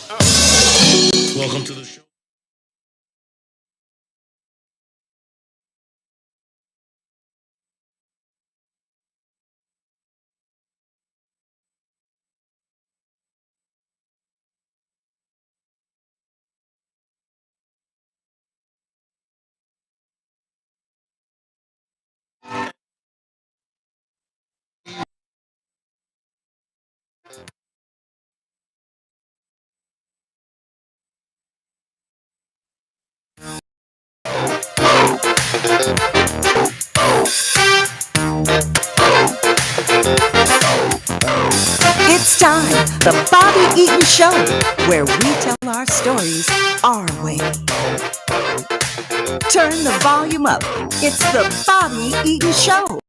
Welcome to the show. It's time, the Bobby Eaton Show, where we tell our stories our way. Turn the volume up. It's the Bobby Eaton Show.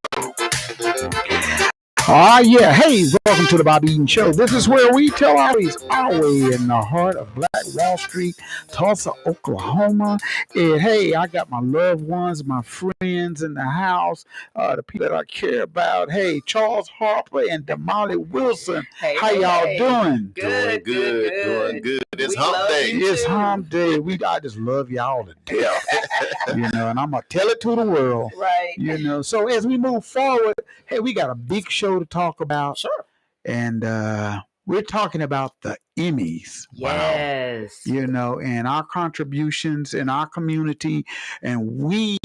Yeah. Hey, welcome to the Bobby Eaton Show. This is where we tell our way in the heart of Black Wall Street, Tulsa, Oklahoma. And hey, I got my loved ones, my friends in the house, the people that I care about. Hey, Charles Harper and Damali Wilson. How y'all doing? Doing good, doing good. It's hump day. It's hump day. I just love y'all to death. And I'm gonna tell it to the world. Right. So as we move forward, hey, we got a big show to talk about. Sure. And we're talking about the Emmys. Yes. And our contributions in our community. And we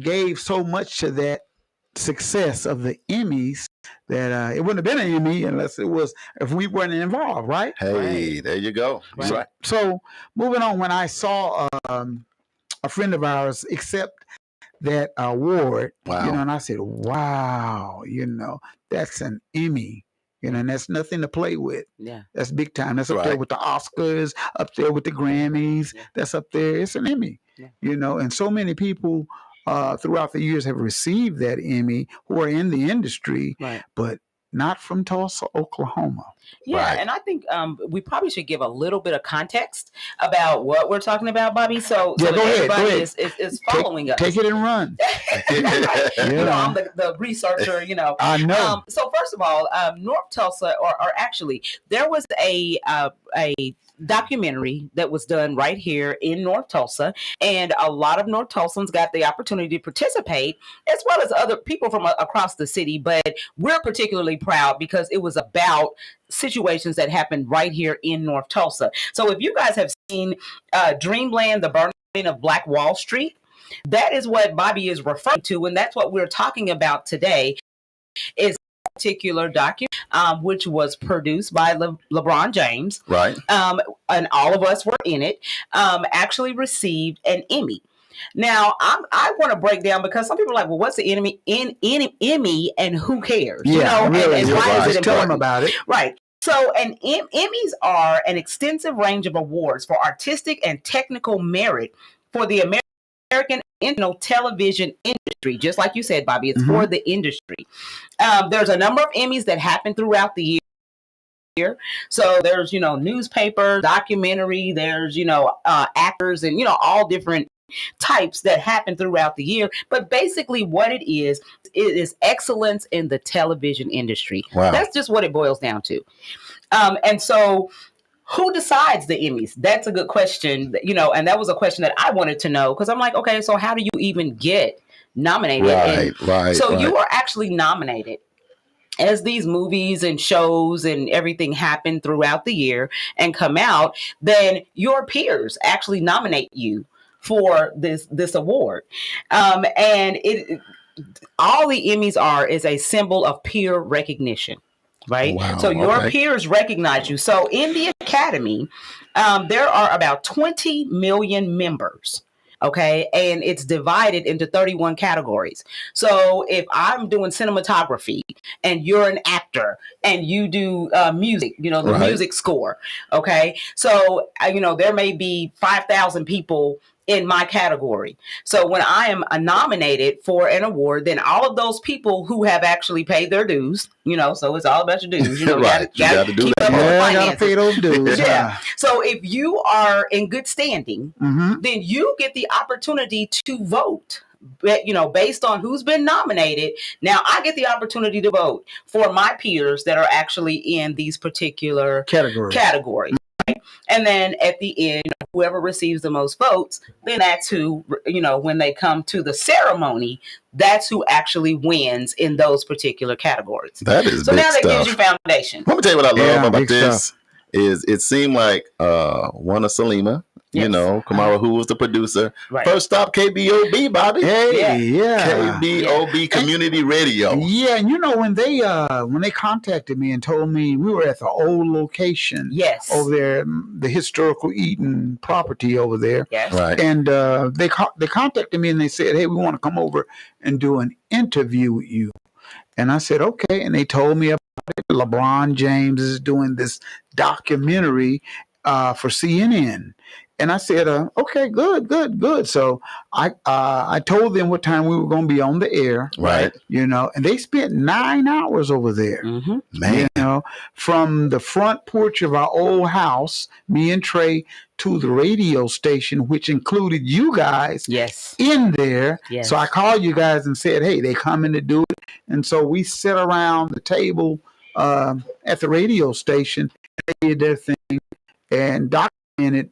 gave so much to that success of the Emmys that it wouldn't have been an Emmy if we weren't involved, right? Hey, there you go. Right. So moving on, when I saw a friend of ours accept that award, Wow. and I said, wow, that's an Emmy. And that's nothing to play with. Yeah. That's big time. That's up there Right. with the Oscars, up there with the Grammys. Yeah. That's up there. It's an Emmy. Yeah. And so many people throughout the years have received that Emmy who are in the industry, Right. but not from Tulsa, Oklahoma. Yeah, Right. and I think we probably should give a little bit of context about what we're talking about, Bobby. So Yeah, that go ahead, everybody go ahead. is following us. Take it and run. I'm the researcher. I know. So first of all, North Tulsa, or actually, there was a documentary that was done right here in North Tulsa, and a lot of North Tulsans got the opportunity to participate, as well as other people from across the city. But we're particularly proud because it was about situations that happened right here in North Tulsa. So if you guys have seen Dreamland, the burning of Black Wall Street, that is what Bobby is referring to, and that's what we're talking about today. Is a particular document which was produced by LeBron James, Right. And all of us were in it. Actually received an Emmy. Now, I want to break down because some people are like, well, what's the Emmy? Emmy, and who cares? Yeah, really. and why is it Tell them important? about it. Right. So, Emmys are an extensive range of awards for artistic and technical merit for the American television industry. Just like you said, Bobby, it's for the industry. There's a number of Emmys that happen throughout the year. So there's, newspaper, documentary, there's, actors and, all different types that happen throughout the year. But basically what it is excellence in the television industry. Wow. That's just what it boils down to. And so who decides the Emmys? That's a good question, and that was a question that I wanted to know because I'm like, okay, so how do you even get nominated? Right. So you are actually nominated as these movies and shows and everything happen throughout the year and come out, then your peers actually nominate you for this award. And all the Emmys is a symbol of peer recognition. Right. Wow, so your okay. peers recognize you. So in the Academy, there are about 20 million members. Okay. And it's divided into 31 categories. So if I'm doing cinematography and you're an actor and you do music, the Right. music score. Okay. So, there may be 5,000 people in my category. So when I am nominated for an award, then all of those people who have actually paid their dues, so it's all about your dues. Right. You gotta do keep that. up with the Yeah, I gotta finances. pay those dues. Yeah. So if you are in good standing, then you get the opportunity to vote. Based on who's been nominated. Now I get the opportunity to vote for my peers that are actually in these particular Categories. categories. And then at the end, whoever receives the most votes, then that's who, when they come to the ceremony, that's who actually wins in those particular categories. That is so big now that stuff. gives you foundation. Let me tell you what I love about this stuff. is it seemed like one of Salima, Yes. Kamara, who was the producer. Right. First stop KBOB, Bobby. Hey, yeah. KBOB Community Radio. Yeah, and when they contacted me and told me we were at the old location, Yes, over there, the historical Eaton property over there, yes, Right. and they contacted me and they said, "Hey, we want to come over and do an interview with you." And I said, "Okay," and they told me about it. LeBron James is doing this documentary for CNN. And I said, "Okay, good." So I told them what time we were going to be on the air, Right. and they spent 9 hours over there, mm-hmm. Man. from the front porch of our old house, me and Trey, to the radio station, which included you guys Yes. in there. Yes. So I called you guys and said, "Hey, they coming to do it." And so we sat around the table at the radio station, they did their thing and documented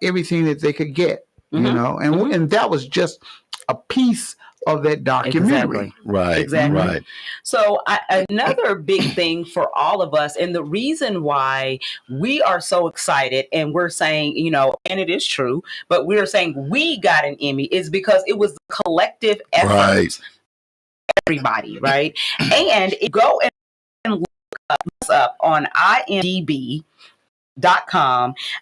everything that they could get, Mm-hmm. and that was just a piece of that documentary. Exactly. Right. Exactly. Right. So another big thing for all of us, and the reason why we are so excited, and we're saying, and it is true, but we're saying we got an Emmy, is because it was the collective effort. Right. Everybody, right? And go and look us up on IMDb.com.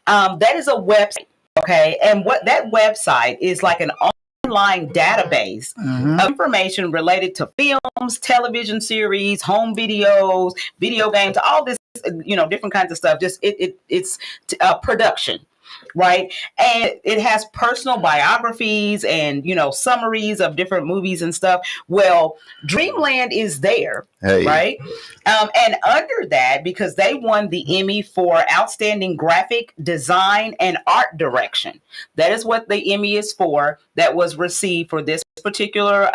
That is a website, okay? And what that website is like an online database of information related to films, television series, home videos, video games, all this, different kinds of stuff. Just it's production. Right. And it has personal biographies and, summaries of different movies and stuff. Well, Dreamland is there. Hey. Right. And under that, because they won the Emmy for Outstanding Graphic Design and Art Direction. That is what the Emmy is for, that was received for this particular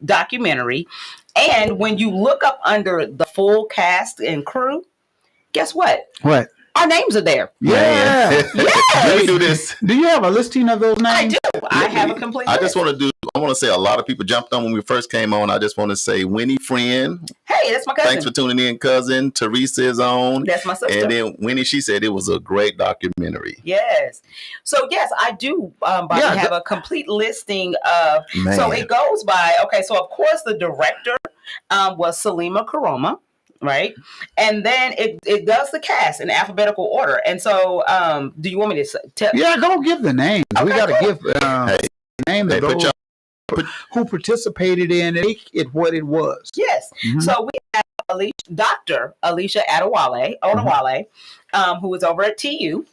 documentary. And when you look up under the full cast and crew, guess what? What? Our names are there. Yeah. Let me do this. Do you have a listing of those names? I do. I have a complete I list. just want to say a lot of people jumped on when we first came on. I just want to say Winnie Friend. Hey, that's my cousin. Thanks for tuning in, cousin. Teresa is on. That's my sister. And then Winnie, she said it was a great documentary. Yes. So, yes, I do, Bobby, have a complete listing of. Man. So it goes by, so of course the director was Salima Karoma. Right. And then it does the cast in alphabetical order. And so do you want me to tell? Yeah, don't give the names. Okay, we got to cool. give the names of those who participated in it, what it was. Yes. Mm-hmm. So we have Dr. Alicia Adewale, who is over at TU.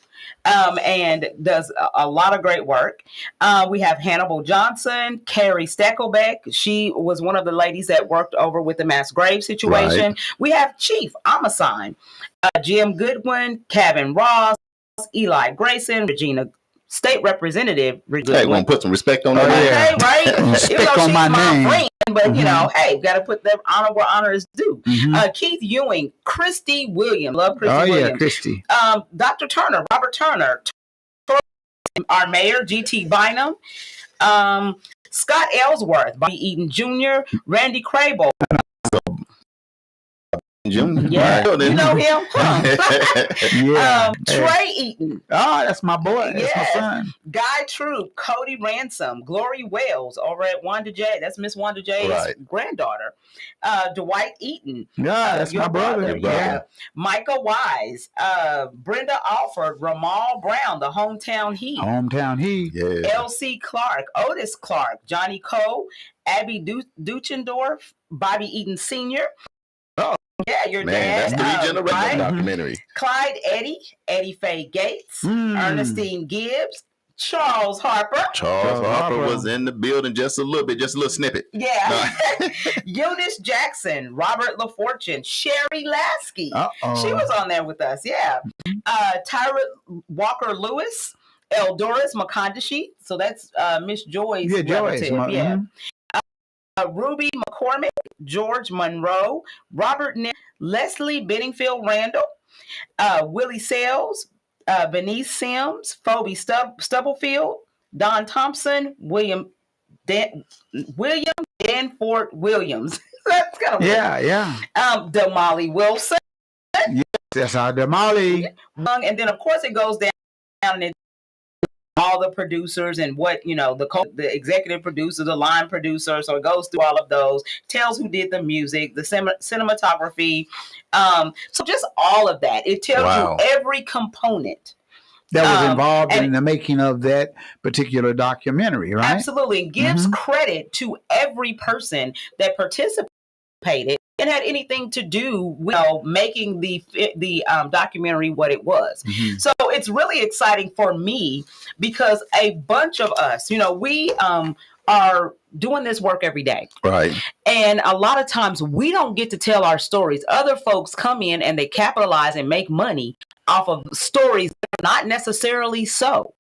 And does a lot of great work. We have Hannibal Johnson, Carrie Steckelbeck. She was one of the ladies that worked over with the mass grave situation. Right. We have Chief Amasign, Jim Goodwin, Kevin Ross, Eli Grayson, Regina State Representative. Hey, want to put some respect on that? Okay, right? Respect on my name. Friend, but hey, got to put that honor where honor is due. Keith Ewing, Christy Williams, love Christy Williams. Oh yeah, Christy. Dr. Turner, Robert Turner, our mayor, G.T. Bynum, Scott Ellsworth, Bobby Eaton Jr., Randy Crable. Yeah, you know him. Huh? Trey Eaton. Oh, that's my boy. That's my son. Guy Troop, Cody Ransom, Glory Wells over at Wanda J. That's Miss Wanda J's granddaughter. Dwight Eaton. Yeah, that's my brother. Yeah. Micah Wise, Brenda Alford, Ramal Brown, the Hometown Heat. Yeah. L.C. Clark, Otis Clark, Johnny Cole, Abby Duchendorf, Bobby Eaton Sr. Yeah, your dad. That's 3 generation documentary. Clyde Eddie Faye Gates, Ernestine Gibbs, Charles Harper. Charles Harper was in the building just a little snippet. Yeah. Eunice Jackson, Robert LaFortune, Sherry Lasky. She was on there with us. Yeah. Tyra Walker Lewis, Eldoris Makandashi. So that's Miss Joy's relative. Ruby McCormick, George Monroe, Robert Leslie Benningfield Randall, Willie Sales, Benice Sims, Phoebe Stubblefield, Don Thompson, William Danforth Williams. That's kind of weird. Yeah. Damali Wilson. Yes, that's our Damali. And then, of course, it goes down and all the producers and what, the executive producer, the line producer. So it goes through all of those, tells who did the music, the cinematography. So just all of that. It tells you every component that was involved in the making of that particular documentary, right? Absolutely. It gives credit to every person that participated and had anything to do with making the documentary what it was. So it's really exciting for me because a bunch of us, we are doing this work every day. Right. And a lot of times we don't get to tell our stories. Other folks come in and they capitalize and make money off of stories that are not necessarily so.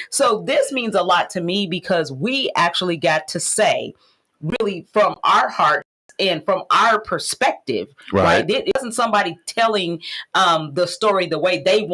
So this means a lot to me because we actually got to say, really from our heart and from our perspective, right? It wasn't somebody telling the story the way they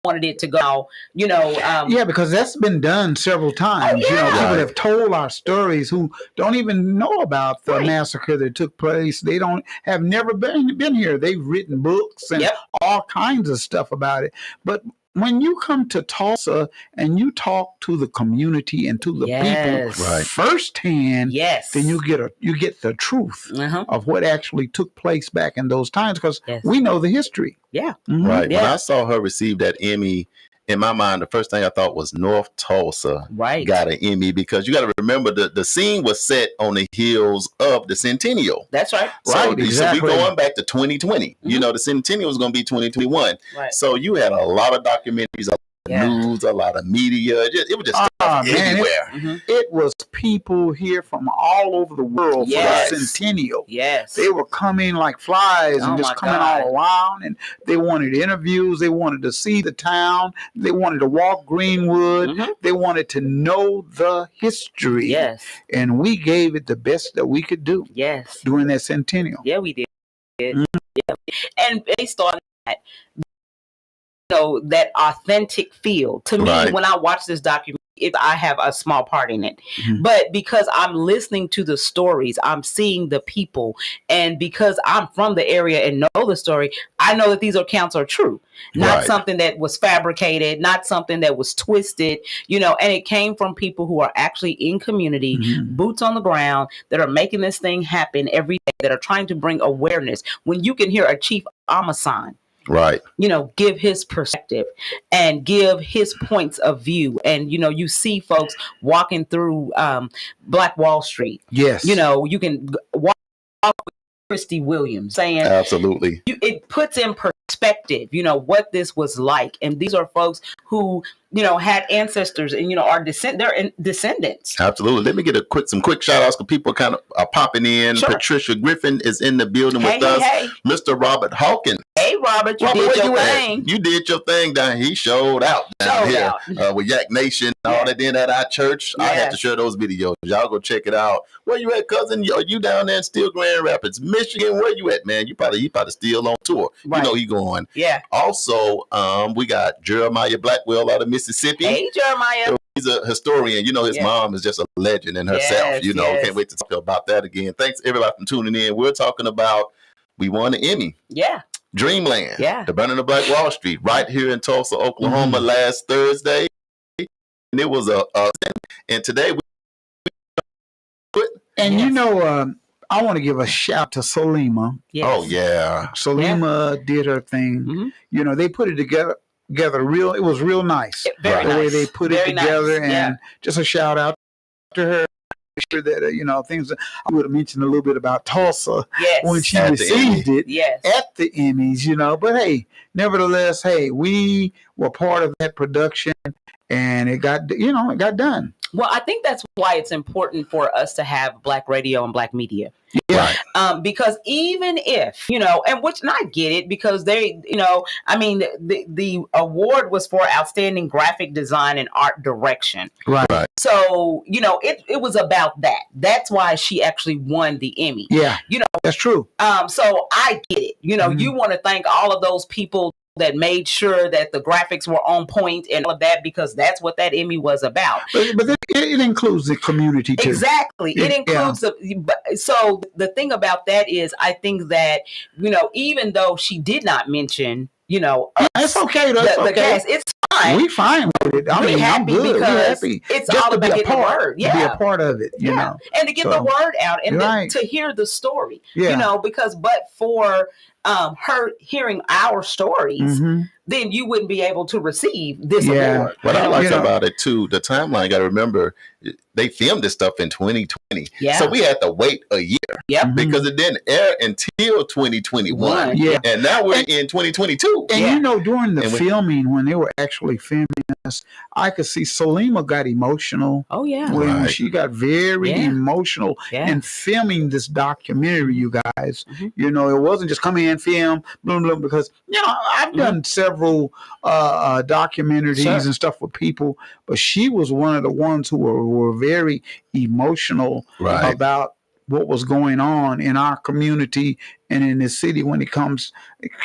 wanted it to go, yeah, because that's been done several times. People have told our stories who don't even know about the massacre that took place. They have never been here. They've written books and all kinds of stuff about it. But when you come to Tulsa and you talk to the community and to the people firsthand, then you get the truth of what actually took place back in those times because we know the history. Right. When I saw her receive that Emmy, in my mind, the first thing I thought was North Tulsa got an Emmy because you got to remember the scene was set on the heels of the Centennial. That's right. So we going back to 2020. The Centennial was going to be 2021. Right. So you had a lot of documentaries, a lot of news, a lot of media. It was just everywhere. It was people here from all over the world for the Centennial. Yes. They were coming like flies and just coming all around, and they wanted interviews. They wanted to see the town. They wanted to walk Greenwood. They wanted to know the history. Yes. And we gave it the best that we could do. Yes. During that Centennial. Yeah, we did. Yeah. And based on that, that authentic feel to me when I watch this documentary, I have a small part in it, but because I'm listening to the stories, I'm seeing the people, and because I'm from the area and know the story, I know that these accounts are true, not something that was fabricated, not something that was twisted, and it came from people who are actually in community, boots on the ground, that are making this thing happen every day, that are trying to bring awareness. When you can hear a Chief Amasan give his perspective and give his points of view. And, you see folks walking through Black Wall Street. Yes. You can walk with Christy Williams saying, absolutely. It puts in perspective, what this was like. And these are folks who, had ancestors and, are they're descendants. Absolutely. Let me get some quick shout outs because people kind of are popping in. Sure. Patricia Griffin is in the building with us. Hey. Mr. Robert Hawkins. Hey, Robert, you did your thing. You did your thing down here. He showed out down here with Yak Nation and all that did at our church. I have to share those videos. Y'all go check it out. Where you at, cousin? Are you down there in Steel Grand Rapids, Michigan? Where you at, man? You probably still on tour. Right. He going. Yeah. Also, we got Jeremiah Blackwell out of Mississippi. Hey, Jeremiah. He's a historian. His mom is just a legend in herself. Can't wait to talk about that again. Thanks everybody for tuning in. We're talking about we won an Emmy. Yeah. Dreamland. Yeah. The Burning of Black Wall Street right here in Tulsa, Oklahoma last Thursday. And it was and today I want to give a shout to Salima. Yes. Oh yeah. Salima did her thing. They put it together it was real nice. Very nice. The way they put it together and just a shout out to her. Sure that things I would have mentioned a little bit about Tulsa when she received it at the Emmys, but hey, nevertheless, we were part of that production and it got done. Well, I think that's why it's important for us to have Black radio and Black media. Yeah. Because even if, and I get it because they, the award was for outstanding graphic design and art direction. Right. So, it was about that. That's why she actually won the Emmy. Yeah. That's true. So I get it. You want to thank all of those people that made sure that the graphics were on point and all of that, because that's what that Emmy was about. But it includes the community too. Exactly. It includes so the thing about that is, I think that, even though she did not mention, it's okay. That's the cast, it's fine. We fine with it. I mean, I'm good. We're happy. It's just all to about be a part. To be a part of it, you know. And to get the word out and to hear the story, because but for her hearing our stories, then you wouldn't be able to receive this award. What I like about it too, the timeline, got to remember, they filmed this stuff in 2020. Yeah. So we had to wait a year. Yep. Because it didn't air until 2021. Yeah. And now we're in 2022. And during the filming, when they were actually filming us, I could see Salima got emotional. Oh, yeah. When she got very emotional in filming this documentary, you guys. It wasn't just come in, film, blah, blah, because, I've done several documentaries and stuff with people, but she was one of the ones who were very emotional about what was going on in our community and in the city when it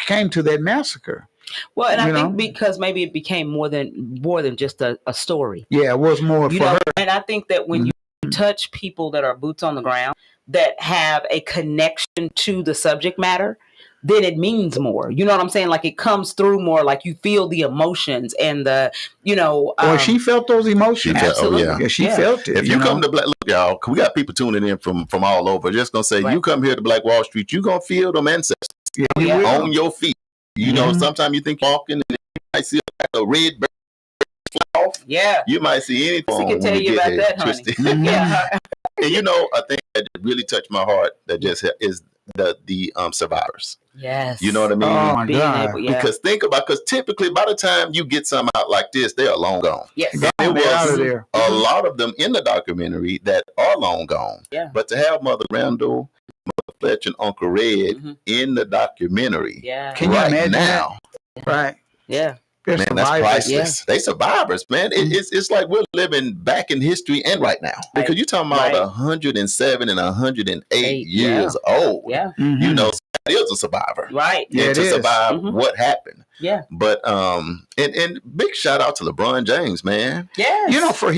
came to that massacre. Well, and I think because maybe it became more than just a story. Yeah, it was more for her. And I think that when you touch people that are boots on the ground, that have a connection to the subject matter, then it means more. You know what I'm saying? Like, it comes through more, like you feel the emotions and the, she felt those emotions. Absolutely. She felt it. If you come to Black, look, y'all, we got people tuning in from all over. Just going to say, you come here to Black Wall Street, you going to feel them ancestors on your feet. Sometimes you think walking and you might see a red bird fly off. Yeah. You might see anything. She can tell you about that, honey. And a thing that really touched my heart that just is the survivors. Yes. You know what I mean? Oh my God. Because because typically by the time you get some out like this, they are long gone. Yes. There was a lot of them in the documentary that are long gone. Yeah. But to have Mother Randall, Mother Fletcher, and Uncle Red in the documentary, can you imagine now? Right. Yeah. Man, that's priceless. They survivors, man. It's like we're living back in history and right now. Because you're talking about 107 and 108 years old. Yeah. That is a survivor. Right. Yeah, to survive what happened. Yeah. But and big shout out to LeBron James, man. Yes. For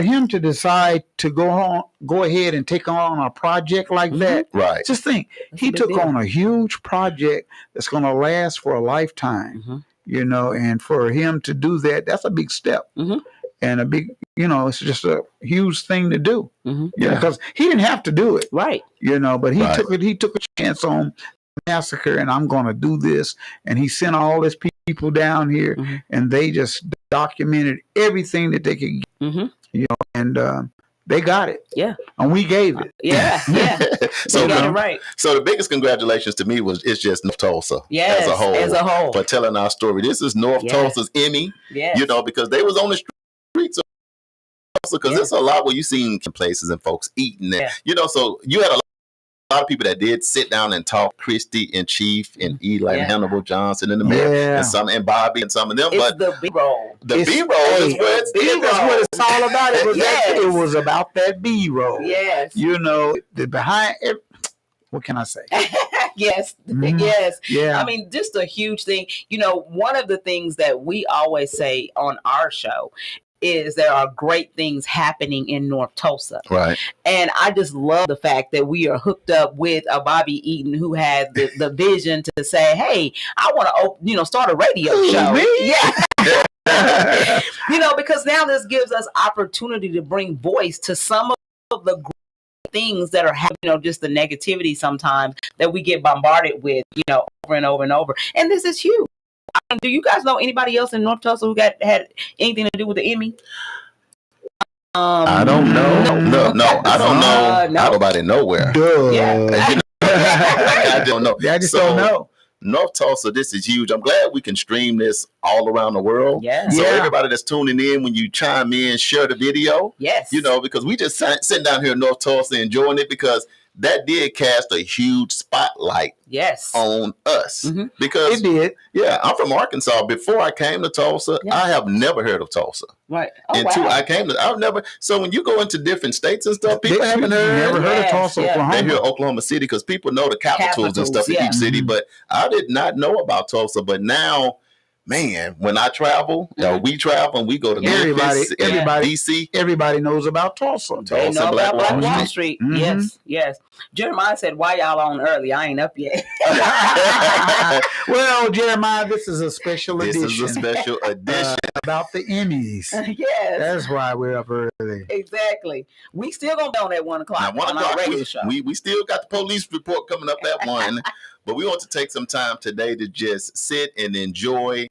him to decide to go ahead and take on a project like that. Right. Just think, he took on a huge project that's going to last for a lifetime. And for him to do that, that's a big step. And a big, it's just a huge thing to do. Because he didn't have to do it. Right. But he took a chance on massacre, and I'm going to do this. And he sent all his people down here, and they just documented everything that they could get, and they got it. Yeah. And we gave it. Yeah. So, got it right. So the biggest congratulations to me it's just North Tulsa as a whole for telling our story. This is North Tulsa's Emmy, because they was on the streets of Tulsa, because there's a lot where you seen places and folks eating it. So you had a lot of people that did sit down and talk, Christy and Chief and Eli and Hannibal Johnson and the mayor and Bobby and some of them. But the B-roll. The B-roll is where that's what it's all about. It was about that B-roll. Yes. The behind what can I say? Yes. Yeah. I mean, just a huge thing. One of the things that we always say on our show is there are great things happening in North Tulsa. Right. And I just love the fact that we are hooked up with a Bobby Eaton who had the vision to say, hey, I want to start a radio show. Yeah. Because now this gives us opportunity to bring voice to some of the things that are happening, just the negativity sometimes that we get bombarded with, over and over and over. And this is huge. Do you guys know anybody else in North Tulsa who had anything to do with the Emmy? I don't know. No, I don't know. Nobody nowhere. Yeah. I don't know. I just don't know. North Tulsa, this is huge. I'm glad we can stream this all around the world. Yeah. So everybody that's tuning in, when you chime in, share the video. Yes. Because we just sitting down here in North Tulsa enjoying it, because that did cast a huge spotlight on us because it did. Yeah, I'm from Arkansas. Before I came to Tulsa, I have never heard of Tulsa. Right. I've never. So when you go into different states and stuff, people haven't never heard of Tulsa, Oklahoma. They hear Oklahoma City because people know the capitals and stuff in each city. But I did not know about Tulsa. But now, man, when I travel, we travel and we go to Memphis, DC. Everybody knows about Tulsa. They know about Black Wall Street. Yes. Jeremiah said, "Why y'all on early? I ain't up yet." Well, Jeremiah, this is a special edition. This is a special edition about the Emmys. Yes, that's why we're up early. Exactly. We still gonna be on at 1 o'clock. Now, 1 o'clock. We still got the police report coming up at 1. But we want to take some time today to just sit and enjoy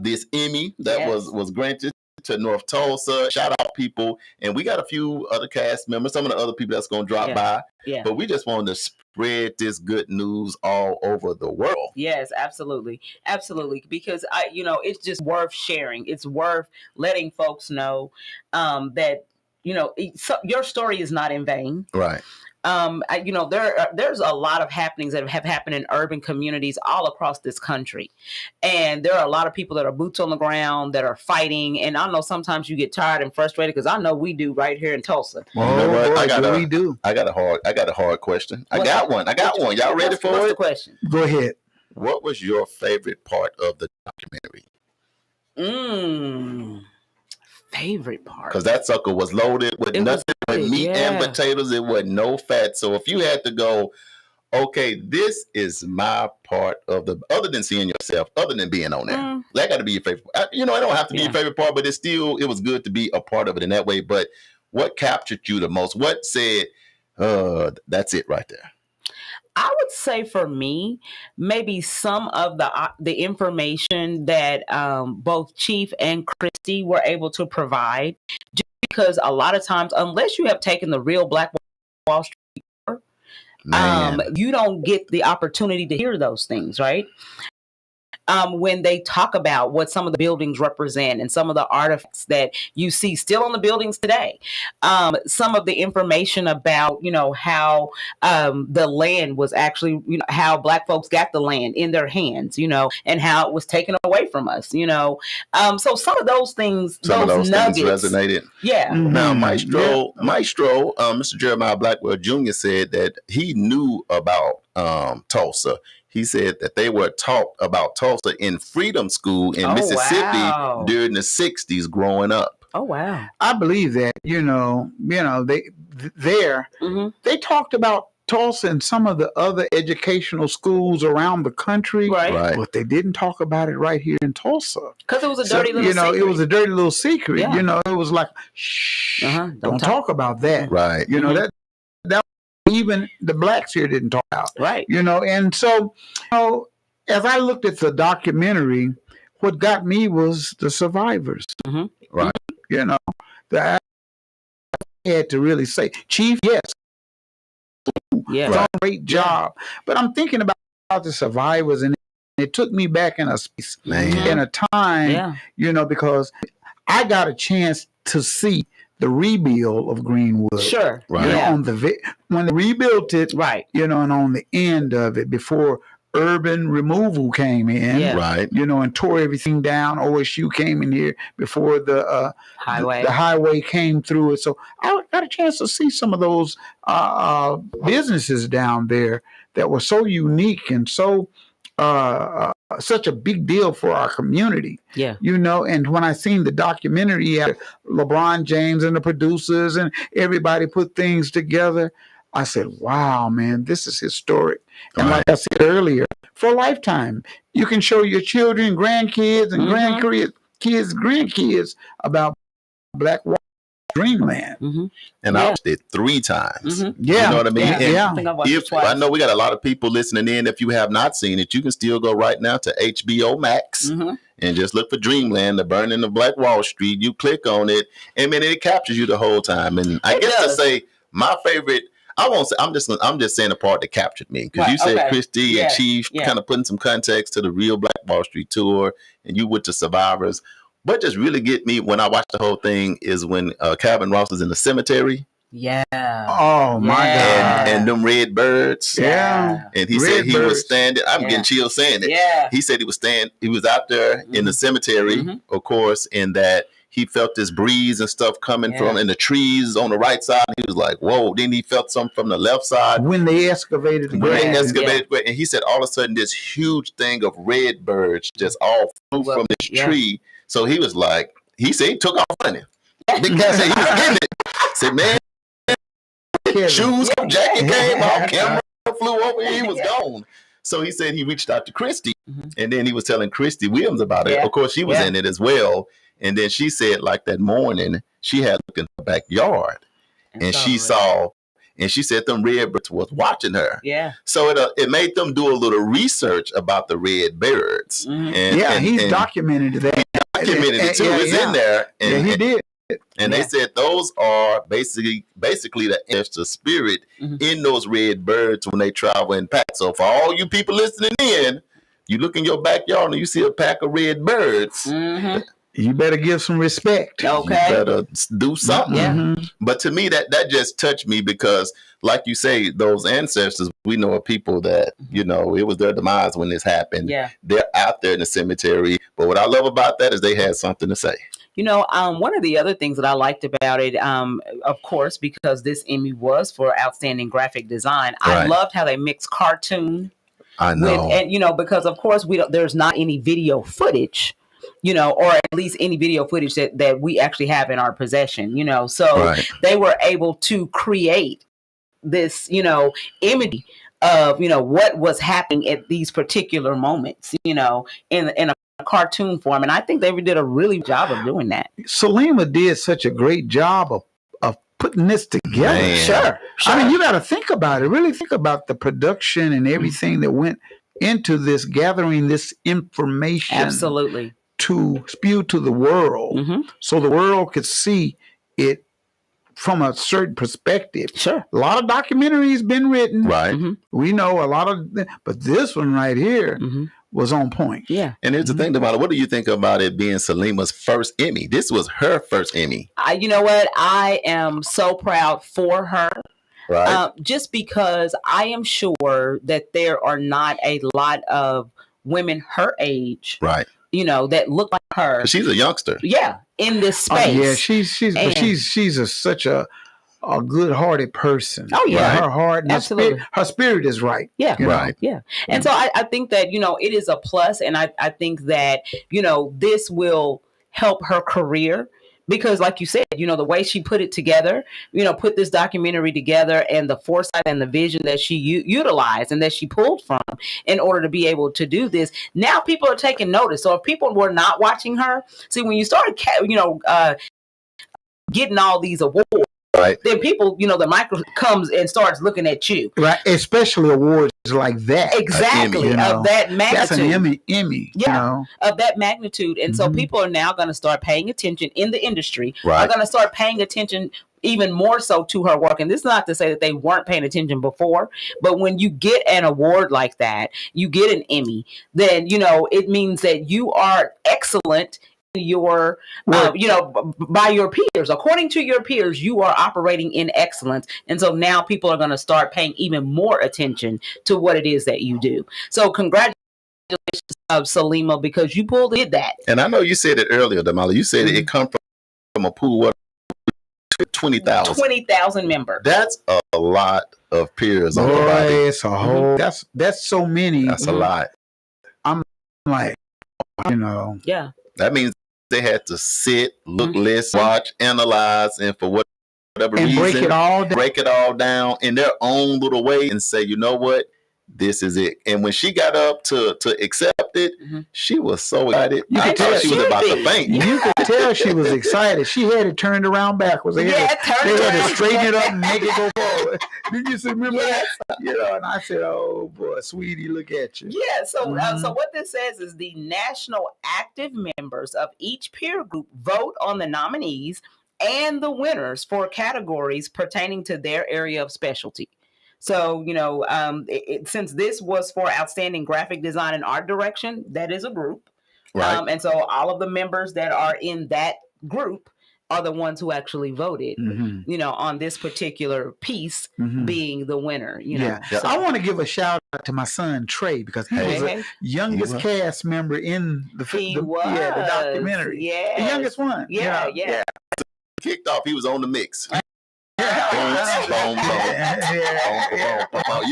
this Emmy that was granted to North Tulsa. Shout out people. And we got a few other cast members, some of the other people that's going to drop by. Yeah. But we just wanted to spread this good news all over the world. Yes, absolutely. Absolutely. Because it's just worth sharing. It's worth letting folks know that, your story is not in vain. Right. There's a lot of happenings that have happened in urban communities all across this country. And there are a lot of people that are boots on the ground that are fighting. And I know sometimes you get tired and frustrated because I know we do right here in Tulsa. Well, you know what? I got a hard question. I got one. Y'all ready for it? What's the question? Go ahead. What was your favorite part of the documentary? Favorite part, because that sucker was loaded with nothing but meat and potatoes. It was no fat. So if you had to go, okay, this is my part of the, other than seeing yourself, other than being on there, that got to be your favorite. It don't have to be your favorite part, but it was good to be a part of it in that way. But what captured you the most? What said, that's it right there? I would say for me, maybe some of the information that both Chief and Christy were able to provide, just because a lot of times, unless you have taken the real Black Wall Street, you don't get the opportunity to hear those things, right? When they talk about what some of the buildings represent and some of the artifacts that you see still on the buildings today, some of the information about, how the land was actually, how Black folks got the land in their hands, and how it was taken away from us, so some of those things, those nuggets resonated. Yeah. Mm-hmm. Now, Maestro, Mr. Jeremiah Blackwell Jr. said that he knew about Tulsa. He said that they were taught about Tulsa in Freedom School in Mississippi during the 60s growing up. Oh, wow. I believe that, they talked about Tulsa and some of the other educational schools around the country. Right. But they didn't talk about it right here in Tulsa. Because it was a dirty little secret. It was a dirty little secret. Yeah. It was like, shh, don't talk about that. Right. That even the Blacks here didn't talk about. Right. And so, as I looked at the documentary, what got me was the survivors. Mm-hmm. Right. That I had to really say, Chief, yes. Yeah. Done a great job. But I'm thinking about the survivors, and it took me back in a space, in a time, because I got a chance to see the rebuild of Greenwood. Sure. Right. When they rebuilt it, right. And on the end of it, before urban removal came in, right. And tore everything down. OSU came in here before the highway came through it. So I got a chance to see some of those businesses down there that were so unique and so such a big deal for our community. Yeah. And when I seen the documentary, LeBron James and the producers and everybody put things together, I said, wow, man, this is historic. And like I said earlier, for a lifetime, you can show your children, grandkids, and grandkids about Black Wall Dreamland. Mm-hmm. And I watched it 3 times. Mm-hmm. Yeah. You know what I mean? Yeah. I know we got a lot of people listening in. If you have not seen it, you can still go right now to HBO Max and just look for Dreamland, the burning of Black Wall Street. You click on it, and man, it captures you the whole time. And I guess to say my favorite, I won't say. I'm just saying the part that captured me, because you said Christy and Chief kind of putting some context to the real Black Wall Street tour, and you with the survivors. What just really get me when I watch the whole thing is when Calvin Ross is in the cemetery Yeah. Oh my God. And them red birds. Yeah. And he Red said he birds. was standing. I'm getting chills saying it. Yeah. He said he was out there in the cemetery, of course, and that he felt this breeze and stuff coming from in the trees on the right side. He was like, whoa. Then he felt something from the left side. When they excavated the grave. And he said all of a sudden this huge thing of red birds just all flew from this tree. So he was like, he said he took off running. Big guy said he was getting it. Said, man, shoes, jacket came off, camera flew over, and he was gone. So he said he reached out to Christy, and then he was telling Christy Williams about it. Of course, she was in it as well. And then she said, like that morning, she had looked in the backyard, and she saw, and she said them redbirds was watching her. Yeah. So it made them do a little research about the red birds. And he's documented that. Documented it too. It's in there. And, he did. And they said those are basically the extra spirit in those red birds when they travel in packs. So for all you people listening in, you look in your backyard and you see a pack of red birds. You better give some respect. Okay. You better do something. Yeah. But to me, that just touched me because, like you say, those ancestors, we know are people that, you know, it was their demise when this happened. Yeah. They're out there in the cemetery. But what I love about that is they had something to say. You know, one of the other things that I liked about it, of course, because this Emmy was for outstanding graphic design, I loved how they mixed cartoon. I know. And, you know, because, of course, there's not any video footage, you know, or at least any video footage that we actually have in our possession, you know. So they were able to create this, you know, imagery of, you know, what was happening at these particular moments, you know, in a cartoon form, and I think they did a really good job of doing that. Selima did such a great job of putting this together. Man. Sure. I mean, you got to think about it. Really think about the production and everything that went into this, gathering this information. Absolutely. To spew to the world, so the world could see it from a certain perspective. Sure. A lot of documentaries been written. Right. We know a lot of, but this one right here was on point. Yeah. And here's the thing about it. What do you think about it being Selima's first Emmy? This was her first Emmy. You know what? I am so proud for her. Right. Just because I am sure that there are not a lot of women her age. Right. You know, that look like her. She's a youngster. Yeah. In this space. she's such a good-hearted person. Oh yeah. Her heart and her spirit is right. Yeah. Right. Yeah. And so I think that, you know, it is a plus. And I think that, you know, this will help her career because like you said, you know, the way she put it together, you know, put this documentary together and the foresight and the vision that she utilized and that she pulled from in order to be able to do this. Now people are taking notice. So if people were not watching her, see, when you start, you know, getting all these awards, right. Then people, you know, the micro comes and starts looking at you. Right. Especially awards like that. Exactly. Emmy, of that magnitude. That's an Emmy. Yeah. You know? Of that magnitude. And so people are now going to start paying attention in the industry. Right. Are going to start paying attention even more so to her work. And this is not to say that they weren't paying attention before, but when you get an award like that, you get an Emmy, then, you know, it means that you are excellent your you know, by your peers. According to your peers, you are operating in excellence. And so now people are going to start paying even more attention to what it is that you do. So congratulations, Selima, because you did that. And I know you said it earlier, Damali. You said it come from a pool of 20,000. 20,000 members. That's a lot of peers on the Boy, body. it's a whole that's so many. That's a lot. I'm like, you know. Yeah. That means they had to sit, look, listen, watch, analyze, and for whatever reason, break it all down in their own little way and say, you know what? This is it. And when she got up to accept it, she was so excited. I thought she was about to faint. You could tell she was excited. She had it turned around backwards. They had to straighten it up and make it go forward. Did you remember that? You know, and I said, "Oh boy, sweetie, look at you." Yeah. So, so what this says is the national active members of each peer group vote on the nominees and the winners for categories pertaining to their area of specialty. So, you know, since this was for outstanding graphic design and art direction, that is a group. Right. And so all of the members that are in that group, are the ones who actually voted, on this particular piece being the winner, Yeah. So, I want to give a shout out to my son, Trey, because he was the youngest cast member in the documentary. Yeah. The youngest one. Yeah. Kicked off, he was on the mix. You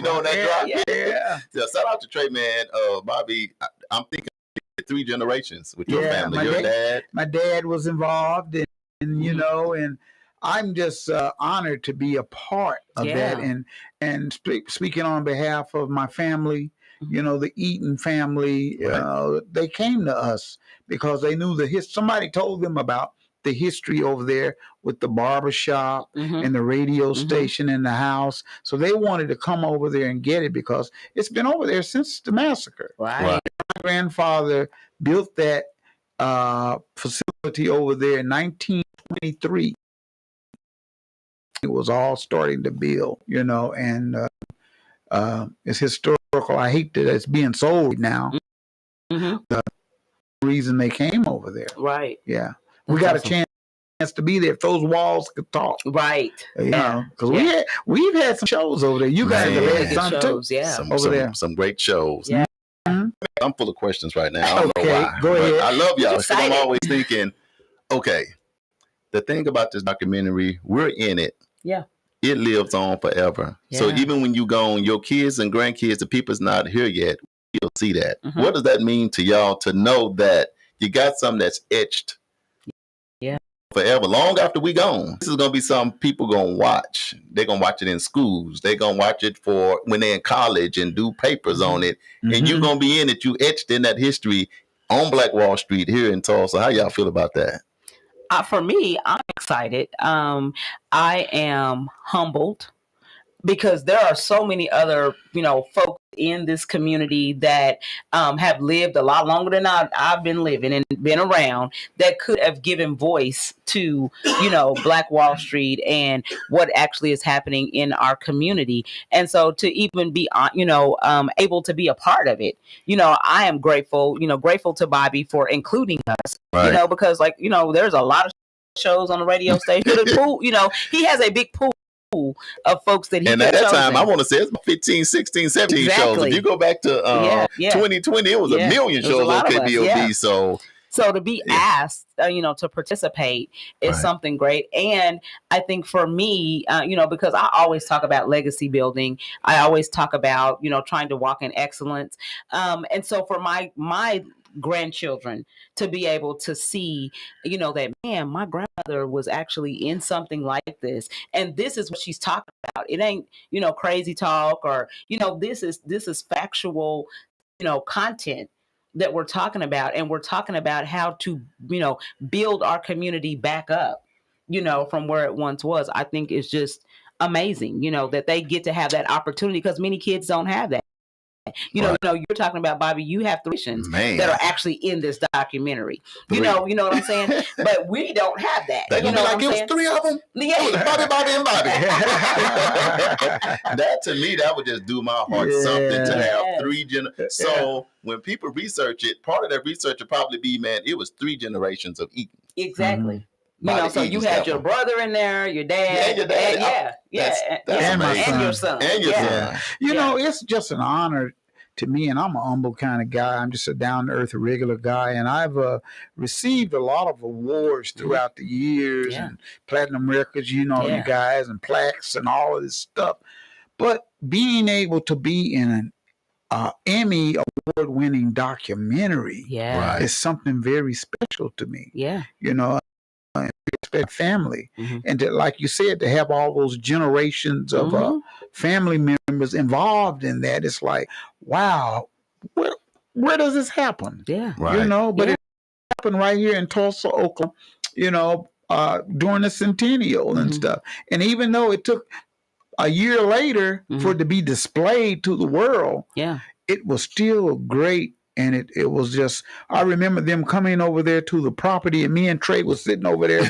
know that drop? Yeah. Shout out to Trey, man. Bobby, I'm thinking 3 generations with your family. Your dad. My dad was involved, and and I'm just honored to be a part of that. And speaking on behalf of my family, the Eaton family, they came to us because they knew somebody told them about the history over there with the barbershop and the radio station in the house. So they wanted to come over there and get it because it's been over there since the massacre. Right. My grandfather built that facility over there in 1923. It was all starting to build, and it's historical. I hate that it's being sold now. The reason they came over there. Right. Yeah. We got a chance to be there if those walls could talk. Right. Because we've had some shows over there. You guys have had some shows, too. Over there. Some great shows. Yeah. I'm full of questions right now. I don't know why. Go ahead. I love y'all. I'm always thinking, okay, the thing about this documentary, we're in it. Yeah. It lives on forever. Yeah. So even when you gone, your kids and grandkids, the people's not here yet, you'll see that. What does that mean to y'all to know that you got something that's etched forever, long after we gone? This is going to be something people going to watch. They're going to watch it in schools. They're going to watch it for when they're in college and do papers on it. And you're going to be in it. You etched in that history on Black Wall Street here in Tulsa. How y'all feel about that? For me, I'm excited. I am humbled because there are so many other, folks in this community that have lived a lot longer than I've been living and been around that could have given voice to, Black Wall Street and what actually is happening in our community. And so to even be, able to be a part of it, I am grateful to Bobby for including us, because there's a lot of shows on the radio station. He has a big pool of folks that he and at that time, I want to say it's 15, 16, 17 shows. If you go back to 2020, it was a million shows on KBOB. So to be asked, to participate is something great. And I think for me, because I always talk about legacy building, I always talk about, trying to walk in excellence. And so for my grandchildren to be able to see, that, man, my grandmother was actually in something like this. And this is what she's talking about. It ain't, crazy talk or, this is factual, content that we're talking about. And we're talking about how to, build our community back up, from where it once was. I think it's just amazing, that they get to have that opportunity because many kids don't have that. You're talking about, Bobby, you have 3 missions that are actually in this documentary. You know what I'm saying? But we don't have that. It was 3 of them? Yeah. Bobby, and Bobby. That, to me, that would just do my heart something to have 3 generations. So when people research it, part of that research would probably be, man, it was 3 generations of Eaton. Exactly. So you had your brother in there, your dad. And your dad. And your son. And your son. It's just an honor to me, and I'm a humble kind of guy. I'm just a down-to-earth, regular guy, and I've received a lot of awards throughout the years, and platinum records, you guys, and plaques and all of this stuff. But being able to be in an Emmy award-winning documentary is something very special to me. Yeah. Family, and to, like you said, to have all those generations of family members involved in that, it's like, wow, where does this happen? But it happened right here in Tulsa, Oklahoma, during the centennial and stuff. And even though it took a year later for it to be displayed to the world, it was still great. And it was just, I remember them coming over there to the property, and me and Trey was sitting over there,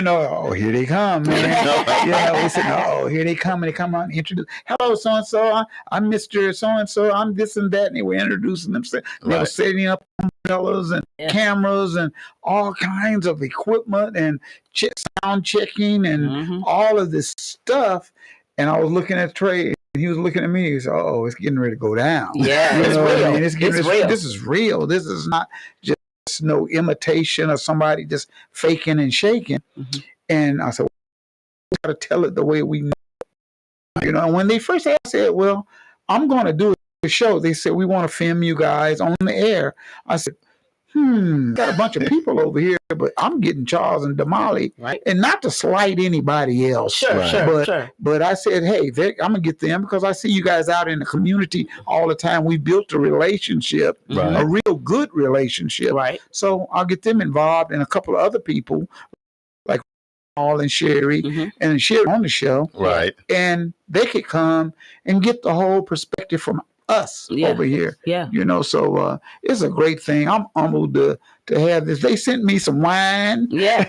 oh, here they come, man. We said, oh, here they come, and they come out and introduce, hello, so-and-so, I'm Mr. So-and-so, I'm this and that, and they were introducing themselves. They were setting up fellas and cameras and all kinds of equipment and sound checking and all of this stuff. And I was looking at Trey, and he was looking at me. He said, "Oh, it's getting ready to go down." Yeah, it's real. I mean? It's real. This is real. This is not just no imitation of somebody just faking and shaking. And I said, "We got to tell it the way we know." And when they first asked, I said, "Well, I'm going to do a show." They said, "We want to film you guys on the air." I said, got a bunch of people over here, but I'm getting Charles and Damali, right? And not to slight anybody else. Sure. But I said, hey, I'm going to get them because I see you guys out in the community all the time. We built a relationship, a real good relationship. Right. So I'll get them involved and a couple of other people like Paul and Sherry and Sherry on the show. Right. And they could come and get the whole perspective from us over here. Yeah. So it's a great thing. I'm humbled to have this. They sent me some wine. Yeah.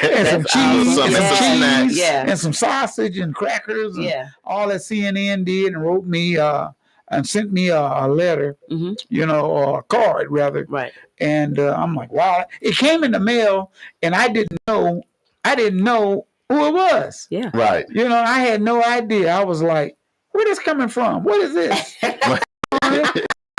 And some cheese. Awesome. And some sausage and crackers. And all that CNN did and wrote me and sent me a letter, or a card rather. Right. And I'm like, wow. It came in the mail and I didn't know who it was. Yeah. Right. I had no idea. I was like, where this coming from? What is this? I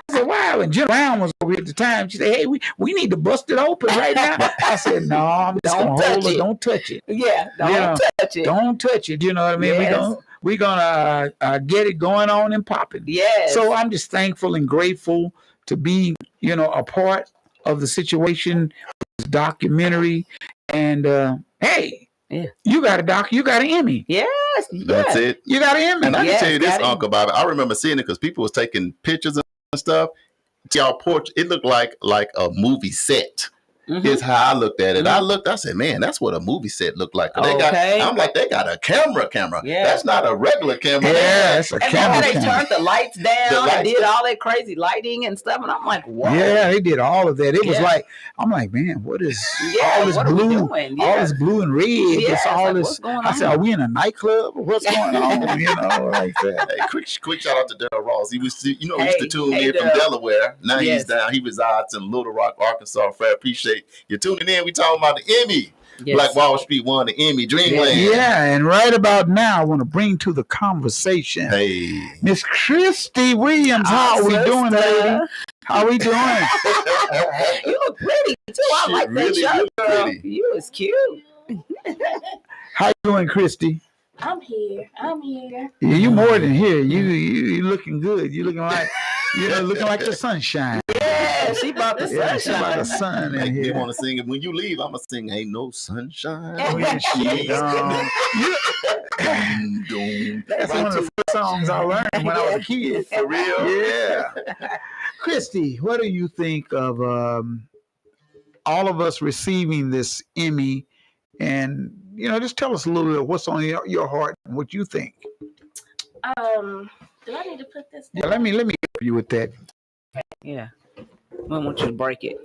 said, wow. And Jen Brown was over here at the time. She said, hey, we need to bust it open right now. I said, no, I'm just going to hold it. Don't touch it. Yeah, don't touch it. Don't touch it. You know what I mean? Yes. We're going to get it going on and popping. Yes. So I'm just thankful and grateful to be, a part of the situation, this documentary. And, hey. Yeah. You got a doc. You got an Emmy. Yes. That's it. You got an Emmy. And I can tell you this, Uncle Bobby. I remember seeing it because people was taking pictures and stuff. Y'all porch. It looked like a movie set. Is how I looked at it. I said, man, that's what a movie set looked like. They got a camera. Yeah. That's not a regular camera. Yeah, it's a camera. And they turned the lights down and did all that crazy lighting and stuff. And I'm like, wow. Yeah, they did all of that. It was like, I'm like, man, what is all this blue? All this blue and red. It's all this. What's going on? I said, are we in a nightclub? What's going on? Like that. Hey, quick shout out to Daryl Ross. He was, he used to tune in from Delaware. Now he's down. He resides in Little Rock, Arkansas. Fred, appreciate you're tuning in. We talking about the Emmy. Yes. Black Wall Street won the Emmy. Dreamland. Yeah, and right about now, I want to bring to the conversation. Hey, Miss Christy Williams. How are we doing, lady? How are we doing? You look pretty too. I like that shirt, girl. Pretty. You was cute. How you doing, Christy? I'm here. Yeah, you more than here. You looking good. You looking like looking like the sunshine. Yeah, she brought the sunshine. She brought the sun in here. You want to sing it when you leave? I'm gonna sing "Ain't No Sunshine." When she's gone. That's one of the first songs I learned when I was a kid. For real? Yeah. Christy, what do you think of all of us receiving this Emmy? And just tell us a little bit of what's on your heart and what you think. Do I need to put this down? Yeah, let me help you with that. Yeah. I want you to break it.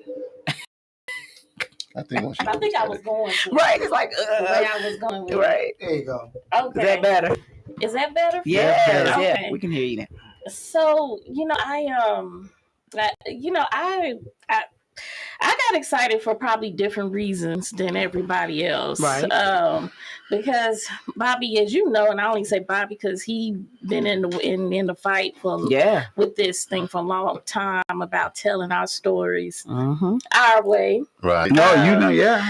I think I was going to. Right. It's like the way I was going with. Right. There you go. Okay. Is that better? Is that better? Yes. Okay. Yeah. We can hear you now. So, I got excited for probably different reasons than everybody else. Right. Because Bobby, as you know, and I only say Bobby because he been in the fight with this thing for a long time about telling our stories our way. Right. No,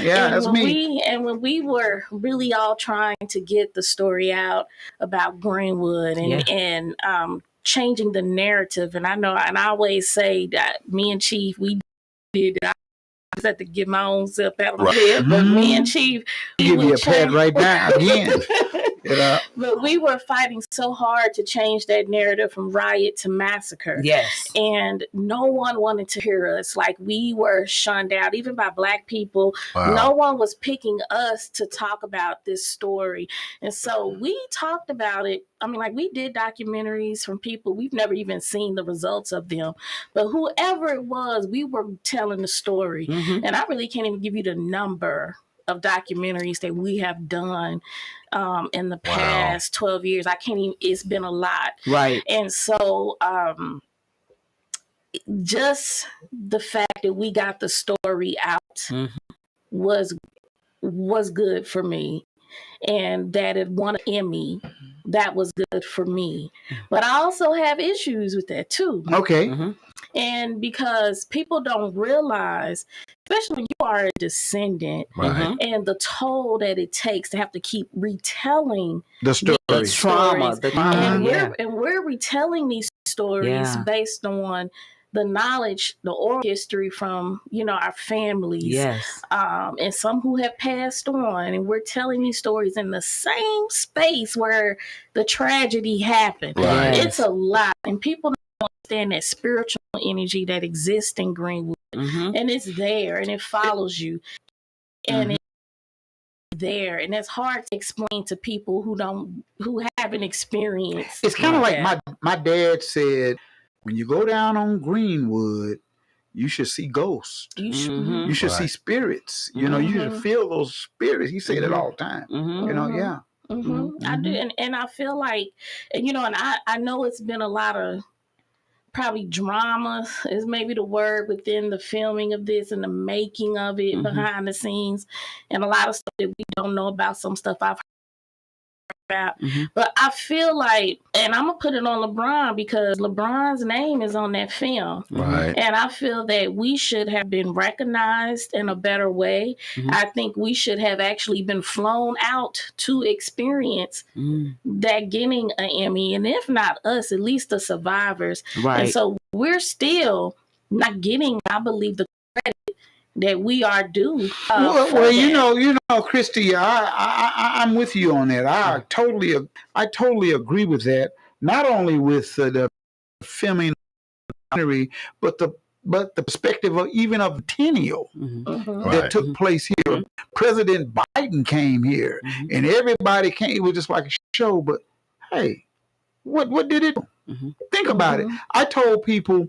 that's me. When we were really all trying to get the story out about Greenwood and changing the narrative, and I know, and I always say that me and Chief, we did. I just had to get my own self out of my head, but me and Chief, give you a pat right now again. But we were fighting so hard to change that narrative from riot to massacre. Yes. And no one wanted to hear us. Like, we were shunned out, even by Black people. Wow. No one was picking us to talk about this story. And so we talked about it. I mean, like, we did documentaries from people. We've never even seen the results of them. But whoever it was, we were telling the story. Mm-hmm. And I really can't even give you the number of documentaries that we have done in the past 12 years. I can't even, it's been a lot. Right. And so just the fact that we got the story out was good for me, and that it won an Emmy. That was good for me. But I also have issues with that too. Okay. And because people don't realize, especially when you are a descendant, and the toll that it takes to have to keep retelling the story, the trauma, and we're retelling these stories based on the knowledge, the oral history from, our families, and some who have passed on, and we're telling these stories in the same space where the tragedy happened. It's a lot, and people don't understand that spiritual energy that exists in Greenwood, and it's there, and it follows you, and it's there, and it's hard to explain to people who haven't experienced. It's kind of like my dad said, when you go down on Greenwood, you should see ghosts. You should see spirits. You should feel those spirits. He said it all the time. I do, and I feel like, and I know it's been a lot of probably drama is maybe the word within the filming of this and the making of it behind the scenes, and a lot of stuff that we don't know about. Some stuff I've heard about, but I feel like, and I'm gonna put it on LeBron because LeBron's name is on that film, and I feel that we should have been recognized in a better way. I think we should have actually been flown out to experience that getting an Emmy, and if not us, at least the survivors. And so we're still not getting, I believe, the credit that we are due. Christy, I'm with you on that. I totally agree with that. Not only with the filming, but the perspective of even of Centennial that took place here. President Biden came here, and everybody came. It was just like a show. But hey, what did it do? Think about it. I told people.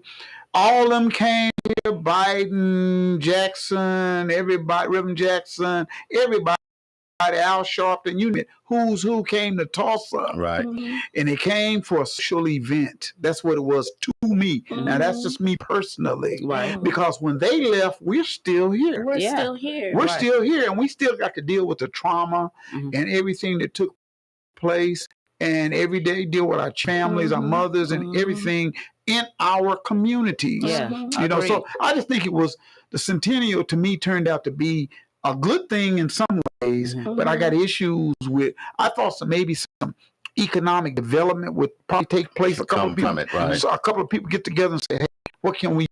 All of them came here, Biden, Jackson, everybody, Reverend Jackson, everybody, Al Sharpton, you name it, who's who came to Tulsa. And they came for a social event. That's what it was to me. Now, that's just me personally. Because when they left, we're still here. We're still here. We're still here, and we still got to deal with the trauma and everything that took place. And every day deal with our families, our mothers, and everything in our communities. So I just think it was the Centennial to me turned out to be a good thing in some ways, but I got issues with. I thought maybe some economic development would probably take place. A couple of people get together and say, "Hey, what can we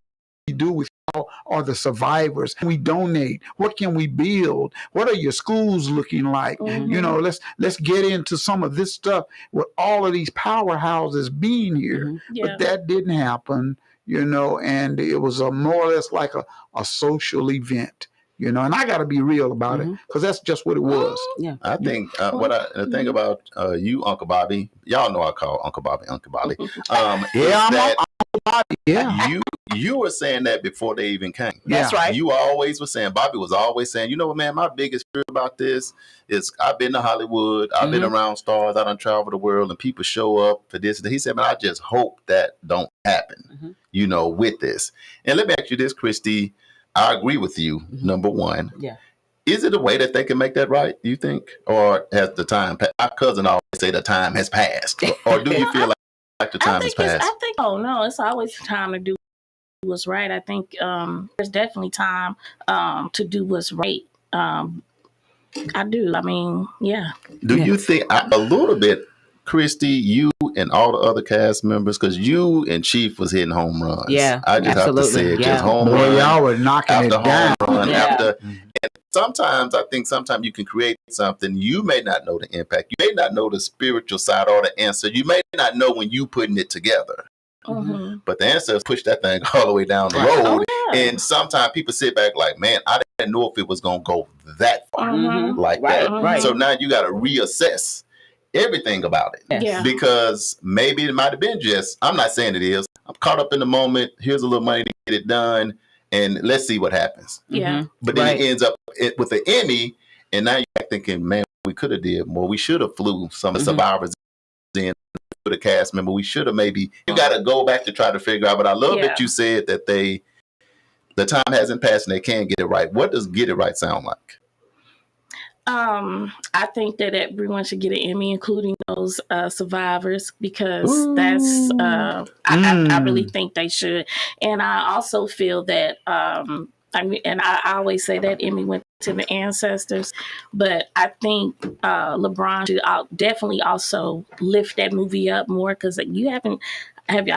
do with y'all or the survivors? Can we donate? What can we build? What are your schools looking like? Let's get into some of this stuff with all of these powerhouses being here." But that didn't happen, and it was more or less like a social event. And I got to be real about it because that's just what it was. I think the thing about you, Uncle Bobby, y'all know I call Uncle Bobby. I'm Uncle Bobby. You were saying that before they even came. That's right. You always were saying, Bobby was always saying, you know what, man, my biggest fear about this is I've been to Hollywood, I've been around stars, I done traveled the world, and people show up for this. And he said, man, I just hope that don't happen, with this. And let me ask you this, Christy. I agree with you, number one. Is it a way that they can make that right, you think? Or has the time passed? My cousin always say the time has passed. Or do you feel like the time has passed? No, it's always time to do what's right. I think there's definitely time to do what's right. I do. I mean, Do you think a little bit, Christy, you and all the other cast members, because you and Chief was hitting home runs. I just have to say it. Just home run. Y'all were knocking it down. And sometimes you can create something. You may not know the impact. You may not know the spiritual side or the answer. You may not know when you putting it together. But the answer is push that thing all the way down the road. And sometimes people sit back like, man, I didn't know if it was going to go that far like that. So now you got to reassess everything about it. Because maybe it might have been just, I'm not saying it is, I'm caught up in the moment, here's a little money to get it done, and let's see what happens. But then it ends up with the Emmy, and now you're thinking, man, we could have did more. We should have flew some of the survivors in with a cast member. We should have maybe, you got to go back to try to figure out. But I love that you said that the time hasn't passed and they can't get it right. What does get it right sound like? I think that everyone should get an Emmy, including those survivors, because that's I really think they should. And I also feel that I always say that Emmy went to the ancestors, but I think LeBron should definitely also lift that movie up more, because you haven't. Have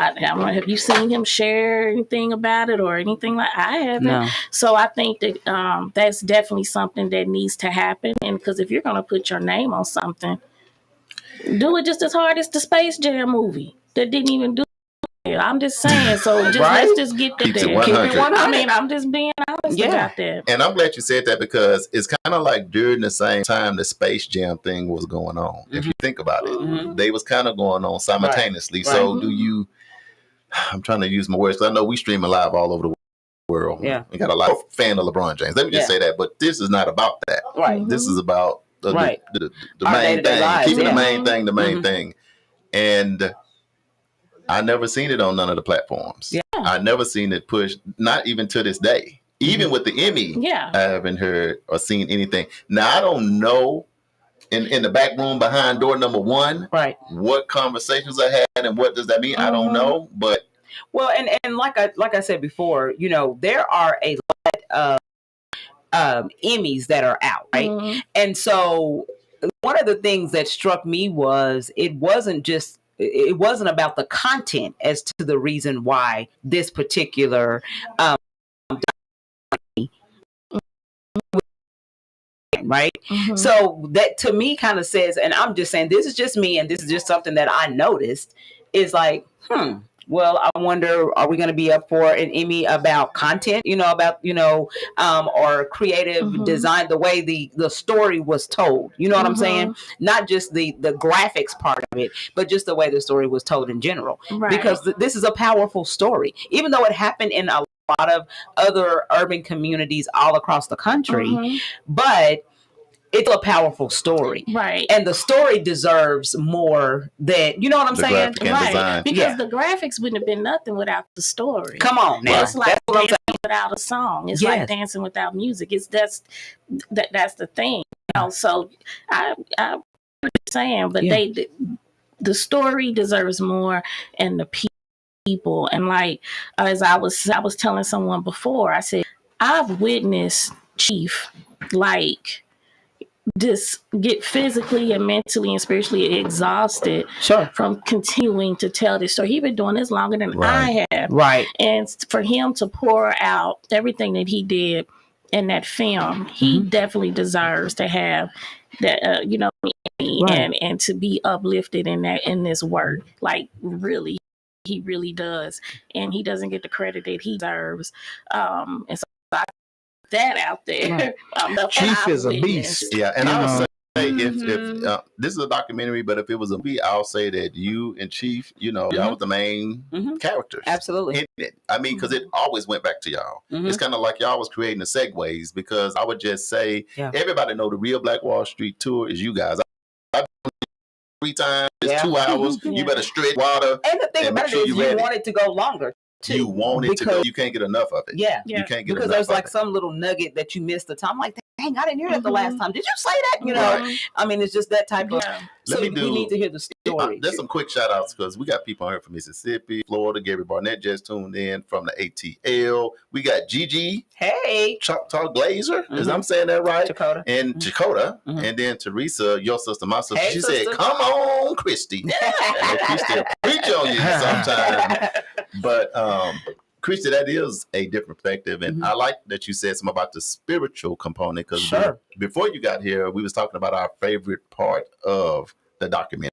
you seen him share anything about it or anything like? I haven't. No. So I think that that's definitely something that needs to happen. And because if you're going to put your name on something, do it just as hard as the Space Jam movie that didn't even do it. I'm just saying. So just let's just get that there. Keep it 100. I mean, I'm just being honest about that. And I'm glad you said that, because it's kind of like during the same time the Space Jam thing was going on. If you think about it, they was kind of going on simultaneously. Right. So do you? I'm trying to use my words, because I know we streaming live all over the world. Yeah, we got a lot of fan of LeBron James. Let me just say that. But this is not about that. Right. This is about the main thing. Lives, keeping the main thing the main thing. And I never seen it on none of the platforms. Yeah. I never seen it pushed, not even to this day. Even with the Emmy, I haven't heard or seen anything. Now, I don't know in the back room behind door number 1, what conversations I had and what does that mean? I don't know. But well, and like I said before, there are a lot of Emmys that are out, right? And so one of the things that struck me was it wasn't about the content as to the reason why this particular right? So that to me kind of says, and I'm just saying, this is just me, and this is just something that I noticed, is like, well, I wonder, are we going to be up for an Emmy about content, or creative design, the way the story was told, you know what I'm saying? Not just the graphics part of it, but just the way the story was told in general. Right. Because this is a powerful story, even though it happened in a lot of other urban communities all across the country, but it's a powerful story. Right. And the story deserves more than, you know what I'm saying? Right. Design. Because the graphics wouldn't have been nothing without the story. Come on now. It's like dancing without a song. It's like dancing without music. That's the thing. So I'm saying, but the story deserves more, and the people. And like, as I was telling someone before, I said, I've witnessed Chief just get physically and mentally and spiritually exhausted from continuing to tell this story. He's been doing this longer than I have. Right. And for him to pour out everything that he did in that film, he definitely deserves to have that, and to be uplifted in this work. Like, really, he really does. And he doesn't get the credit that he deserves. And so that out there. Chief is a beast. Yeah, and I would say if this is a documentary, but if it was a movie, I'll say that you and Chief, y'all was the main characters. Absolutely. I mean, because it always went back to y'all. It's kind of like y'all was creating the segues, because I would just say everybody know the real Black Wall Street tour is you guys. I've done it 3 times. It's 2 hours. You better stretch water. And the thing about it is you want it to go longer. You want it to go. You can't get enough of it. Yeah. You can't get because enough there's of like it. Some little nugget that you missed the time. I'm like, dang, I didn't hear that the last time. Did you say that? I mean, it's just that type of. So we need to hear the story. There's some quick shout outs, because we got people here from Mississippi, Florida. Gary Barnett just tuned in from the ATL. We got Gigi. Hey. Choctaw Glazer. Is I'm saying that right? Dakota. And Dakota. And then Teresa, your sister, my sister. Hey, she sister. said, come on, Christy. She still preach on you sometimes. But Christy, that is a different perspective. And I like that you said something about the spiritual component, because before you got here, we was talking about our favorite part of the documentary.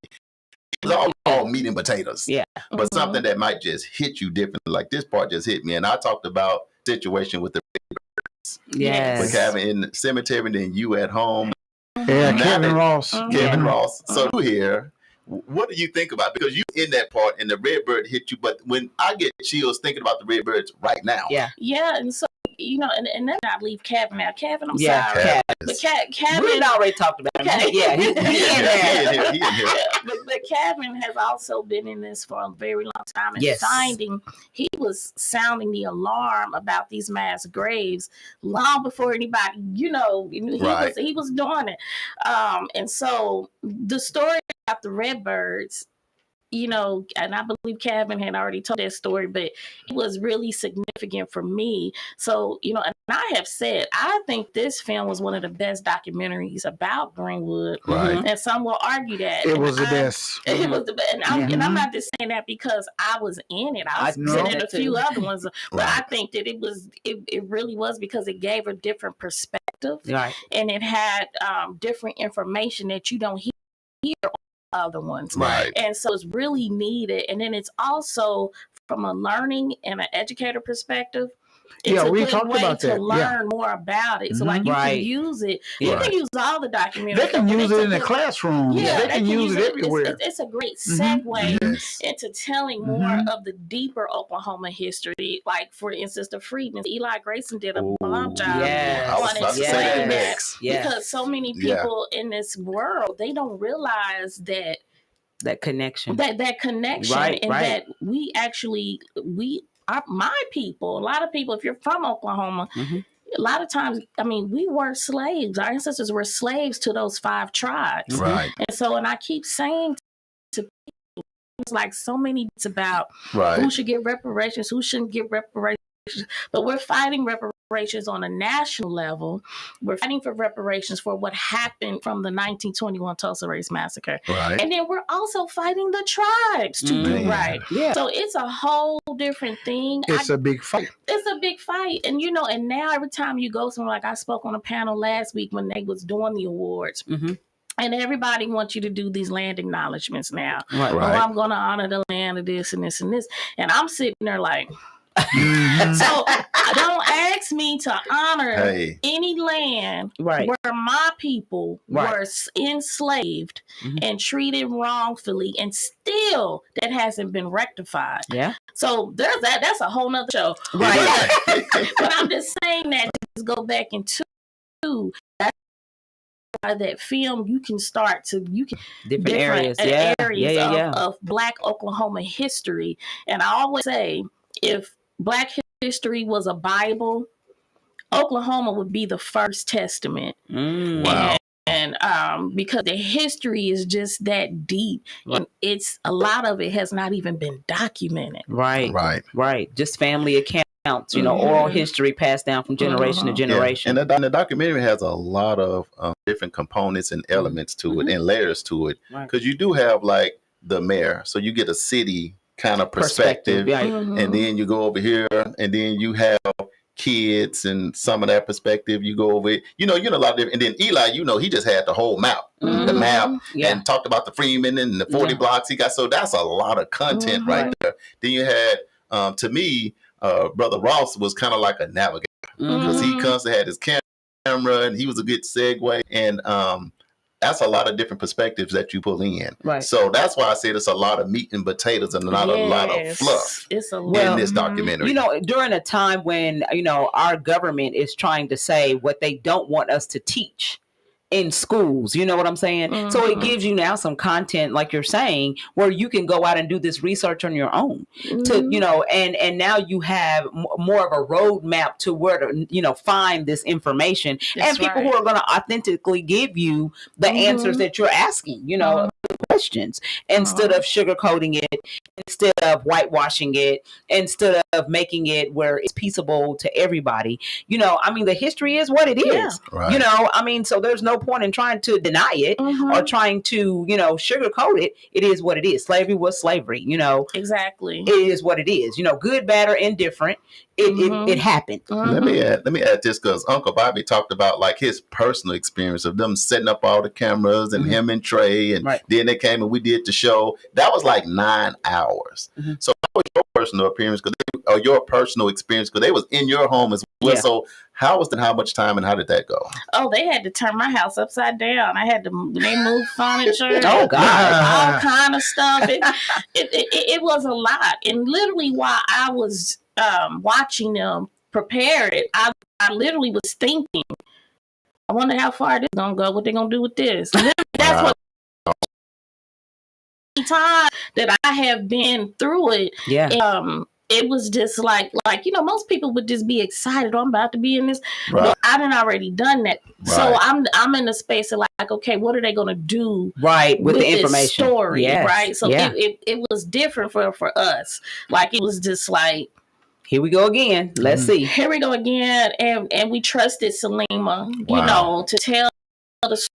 It was all meat and potatoes. Yeah. But something that might just hit you differently, like this part just hit me. And I talked about situation with the birds. Yes. With having in the cemetery and then you at home. Yeah, Kevin Ross. Kevin Ross. So you here. What do you think about? Because you in that part and the red bird hit you, but when I get chills thinking about the red birds right now. Yeah, and so and then I leave Kevin out. Kevin, I'm sorry, Kevin. but Kevin, we already talked about him. Yeah, he in there. He in here. But Kevin has also been in this for a very long time, and he was sounding the alarm about these mass graves long before anybody, he was doing it. And so the story about the Redbirds, and I believe Kevin had already told that story, but it was really significant for me. So, and I have said, I think this film was one of the best documentaries about Greenwood. Right. And some will argue that. It was the best. It was the best. And I'm not just saying that because I was in it. I was in a few other ones. But I think that it really was because it gave a different perspective. Right. And it had different information that you don't hear other ones. Right. And so it's really needed. And then it's also from a learning and an educator perspective. It's a we good talked way about to that. learn more about it. So like you can use it. You can use all the documentaries. They can use it in the classroom. They can use it everywhere. It's a great segue into telling more of the deeper Oklahoma history. Like for instance, the Freedmen. Eli Grayson did a bomb job on explaining that because so many people in this world, they don't realize that connection, that connection, and that we actually my people, a lot of people, if you're from Oklahoma, a lot of times, we were slaves. Our ancestors were slaves to those 5 tribes. Right. And so, and I keep saying to people, it's like so many, it's about who should get reparations, who shouldn't get reparations. But we're fighting reparations on a national level. We're fighting for reparations for what happened from the 1921 Tulsa Race Massacre. Right. And then we're also fighting the tribes to do right. Yeah. So it's a whole different thing. It's a big fight. It's a big fight. And, and now every time you go somewhere, like I spoke on a panel last week when they was doing the awards. And everybody wants you to do these land acknowledgments now. Right. Oh, I'm going to honor the land of this and this and this. And I'm sitting there like... So don't ask me to honor any land where my people were enslaved and treated wrongfully, and still that hasn't been rectified. Yeah. So there's that's a whole nother show. Right. But I'm just saying that to go back into that film, you can start to different areas of Black Oklahoma history. And I always say, if Black history was a Bible, Oklahoma would be the first testament. Wow. And because the history is just that deep, and it's a lot of it has not even been documented. Right. Just family accounts, oral history passed down from generation to generation. And the documentary has a lot of different components and elements to it and layers to it, because you do have like the mayor, so you get a city kind of perspective. And then you go over here, and then you have kids and some of that perspective. You go over it, a lot of different. And then Eli, he just had the whole map, the map, and talked about the Freeman and the 40 blocks he got. So that's a lot of content right there. Then you had, to me, Brother Ross was kind of like a navigator, because he constantly had his camera, and he was a good segue. And that's a lot of different perspectives that you pull in. Right. So that's why I said it's a lot of meat and potatoes and not a lot of fluff in this documentary. During a time when, our government is trying to say what they don't want us to teach in schools, you know what I'm saying? So it gives you now some content, like you're saying, where you can go out and do this research on your own to, and now you have more of a roadmap to where to, find this information. That's and people who are going to authentically give you the answers that you're asking, questions, instead of sugarcoating it, instead of whitewashing it, instead of making it where it's peaceable to everybody. The history is what it is. So there's no point in trying to deny it or trying to, sugarcoat it. It is what it is. Slavery was slavery, Exactly. It is what it is. Good, bad, or indifferent. It happened. Let me add this, because Uncle Bobby talked about like his personal experience of them setting up all the cameras and him and Trey, and then they came and we did the show. That was like 9 hours. So how was your personal appearance, or your personal experience, because they was in your home as well. So how much time and how did that go? Oh, they had to turn my house upside down. They moved furniture. Oh God, all kind of stuff. It was a lot. And literally while I was watching them prepare it, I literally was thinking, I wonder how far this is gonna go, what they're gonna do with this. That's what time that I have been through it, it was just like most people would just be excited. Oh, I'm about to be in this. Right. Well, I done already done that. Right. So I'm in the space of like, okay, what are they going to do? Right. With the information this story. Yes. Right. So it was different for us. Like, it was just like, here we go again. Let's see. Here we go again. And we trusted Salima, to tell the story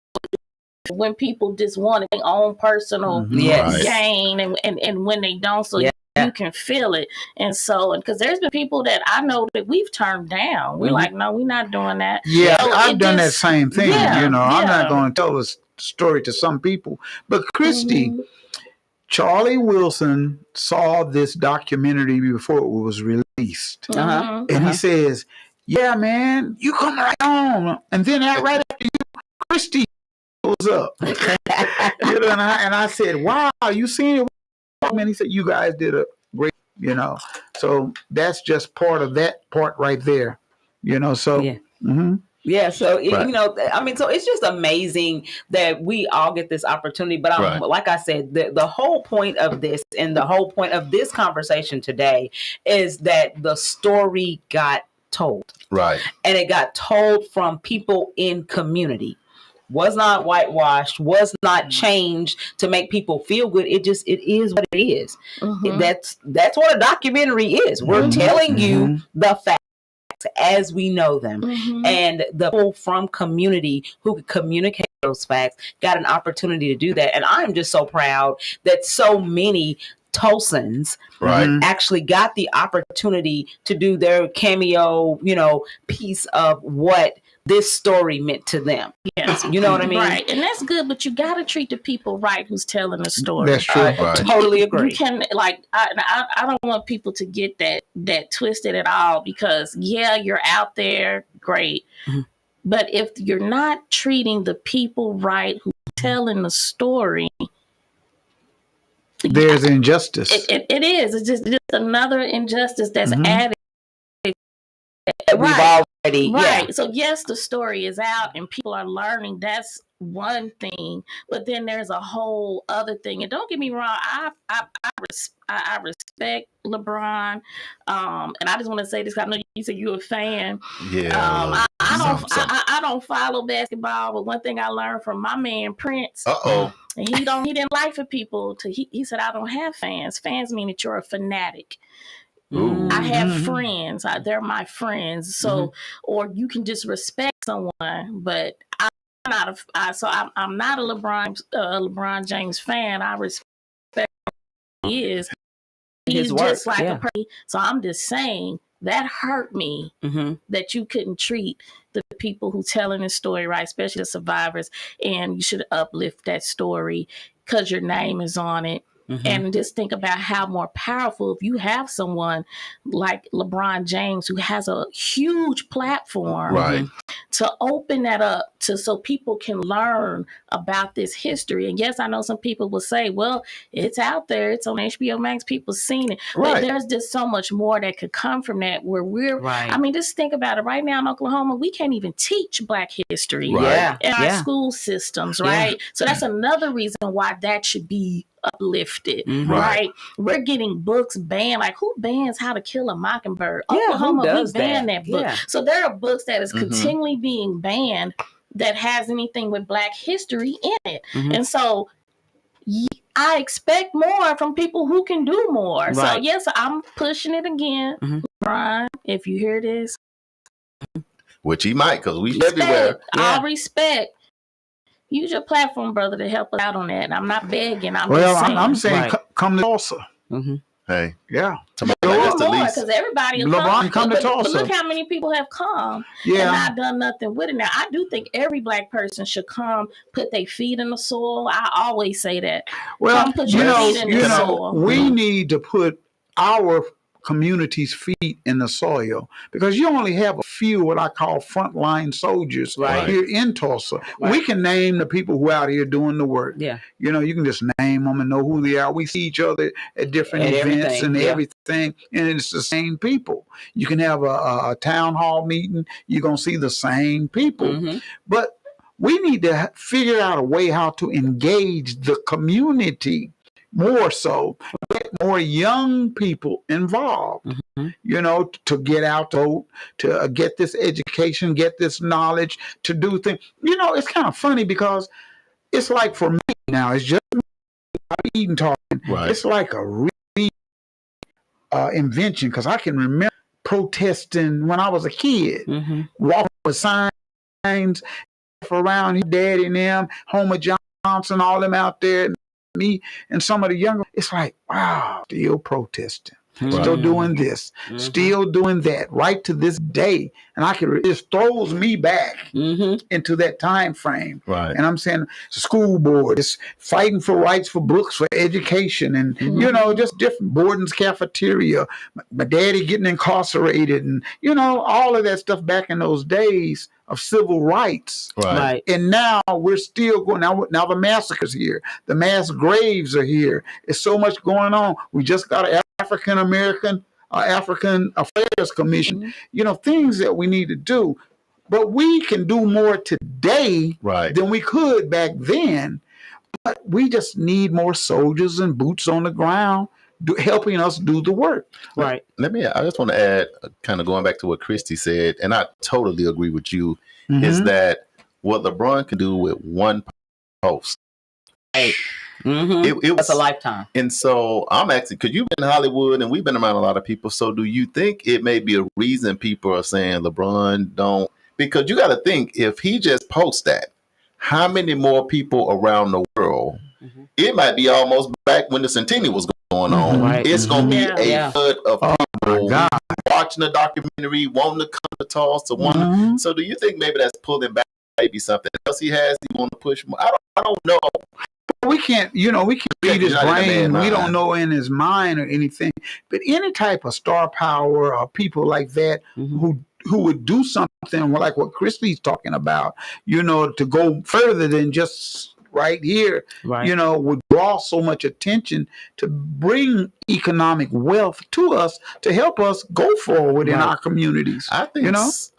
when people just want their own personal gain and when they don't. So you can feel it. And so, because there's been people that I know that we've turned down. We're like, no, we're not doing that. Yeah, so I've done that same thing. I'm not going to tell a story to some people. But Christy, Charlie Wilson saw this documentary before it was released. And he says, yeah, man, you come right on. And then right after you, Christy goes up. And I said, wow, you seen it? And he said, you guys did a great, so that's just part of that part right there, so. Yeah. Yeah, so so it's just amazing that we all get this opportunity. But like I said, the whole point of this and the whole point of this conversation today is that the story got told, right? And it got told from people in community. Was not whitewashed, was not changed to make people feel good. It is what it is. That's what a documentary is. We're telling you the facts as we know them. And the people from community who could communicate those facts got an opportunity to do that. And I'm just so proud that so many Tulsans actually got the opportunity to do their cameo, piece of what this story meant to them. Yes. You know what I mean? Right. And that's good, but you got to treat the people right who's telling the story. That's true. Totally agree. You can, I don't want people to get that twisted at all, because you're out there, great. But if you're not treating the people right who's telling the story, there's injustice. It is. It's just another injustice that's added. We've already, right. So yes, the story is out and people are learning. That's one thing, but then there's a whole other thing. And don't get me wrong, I respect LeBron, and I just want to say this. I know you said you're a fan. Yeah. I don't follow basketball, but one thing I learned from my man Prince. And he didn't like for people to. He said, I don't have fans. Fans mean that you're a fanatic. I have friends. They're my friends. So, or you can just respect someone, but I'm not a LeBron James fan. I respect who he is. He's just like a person. So I'm just saying that hurt me that you couldn't treat the people who telling the story right, especially the survivors, and you should uplift that story because your name is on it. And just think about how more powerful if you have someone like LeBron James, who has a huge platform, to open that up so people can learn about this history. And yes, I know some people will say, well, it's out there, it's on HBO Max, people seen it. But there's just so much more that could come from that, where I mean, just think about it. Right now in Oklahoma, we can't even teach Black history in our school systems, right? So that's another reason why that should be uplifted, right? We're getting books banned. Like, who bans How to Kill a Mockingbird? Oklahoma, we banned that book. So there are books that is continually being banned that has anything with Black history in it. And so I expect more from people who can do more. So yes, I'm pushing it again. Brian, if you hear this, which he might, because we everywhere. I'll respect. Use your platform, brother, to help us out on that. And I'm not begging. I'm saying come to Tulsa. Hey. Yeah. Because everybody will come to Tulsa. But look how many people have come and not done nothing with it. Now, I do think every Black person should come, put their feet in the soil. I always say that. Well, come put your feet in the soil. We need to put our community's feet in the soil, because you only have a few what I call frontline soldiers here in Tulsa. We can name the people who are out here doing the work. You can just name them and know who they are. We see each other at different events and everything, and it's the same people. You can have a town hall meeting, you're going to see the same people. But we need to figure out a way how to engage the community. more so, get more young people involved, to get out to vote, to get this education, get this knowledge, to do things. It's kind of funny because it's like for me now, it's just Eden talking. Right. It's like a invention, because I can remember protesting when I was a kid, walking with signs around, his daddy and them, Homer Johnson, all them out there, and me and some of the younger. It's like, wow, still protesting. Still doing this, still doing that, right to this day, and it just throws me back into that time frame. Right. And I'm saying, school board is fighting for rights for books, for education, and just different boarding's cafeteria. My daddy getting incarcerated, and all of that stuff back in those days of civil rights. Right. And now we're still going. Now the massacres here, the mass graves are here. There's so much going on. We just got an African Affairs Commission, things that we need to do. But we can do more today than we could back then. But we just need more soldiers and boots on the ground helping us do the work. Right. I just want to add, kind of going back to what Christy said, and I totally agree with you, is that what LeBron can do with one post. Hey. It was a lifetime. And so I'm asking, because you've been in Hollywood and we've been around a lot of people. So do you think it may be a reason people are saying LeBron don't? Because you got to think, if he just posts that, how many more people around the world? It might be almost back when the Centennial was going on. Right. It's going to be a flood of people watching the documentary, wanting to come to Tulsa. So do you think maybe that's pulling back? Maybe something else he want to push more? I don't know. We can't read his brain. We don't know in his mind or anything. But any type of star power or people like that who would do something like what Christy's talking about, to go further than just right here, would draw so much attention to bring economic wealth to us to help us go forward in our communities. I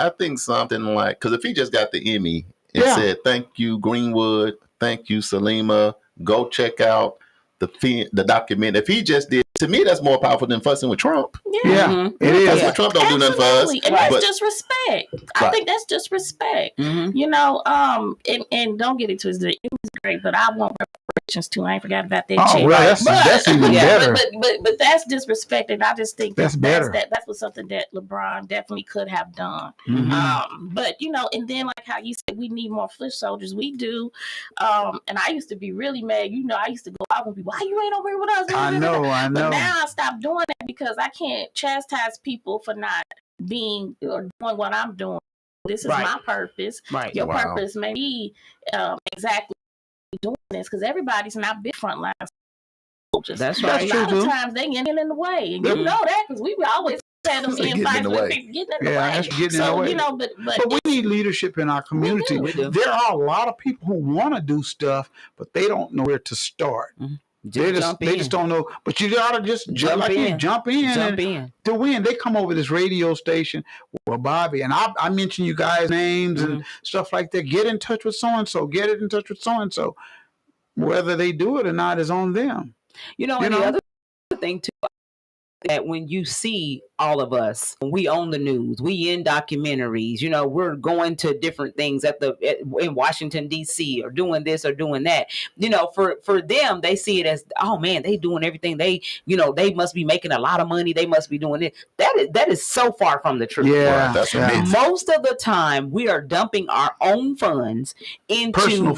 think something like, because if he just got the Emmy and said, thank you, Greenwood, thank you, Salima, go check out the document. If he just did, to me, that's more powerful than fussing with Trump. It is. That's what Trump don't do nothing for us. And that's just respect. I think that's just respect. And don't get it twisted. It was great, but I want reparations too. I ain't forgot about that check. Well, that's even better. But that's disrespect, and I just think that's better. That was something that LeBron definitely could have done. But and then like how you said, we need more foot soldiers. We do. And I used to be really mad. I used to go out with people. Why you ain't over here with us? I know. But now I stopped doing that because I can't chastise people for not being or doing what I'm doing. This is my purpose. Right. Your purpose may be exactly doing this, because everybody's not big frontline soldiers. That's right. A lot of times they get in the way, and you know that because we always had them in fights with people getting in the way. That's getting in the way. But we need leadership in our community. We do. There are a lot of people who want to do stuff, but they don't know where to start. They just don't know. But you gotta just jump in to win. They come over this radio station. Well, Bobby, and I mention you guys' names and stuff like that. Get in touch with so and so. Get it in touch with so and so. Whether they do it or not is on them. And the other thing too, that when you see all of us, we own the news, we in documentaries, we're going to different things in Washington D.C. or doing this or doing that. For them, they see it as, oh man, they doing everything. They must be making a lot of money. They must be doing it. That is so far from the truth. Yeah, that's amazing. Most of the time, we are dumping our own funds into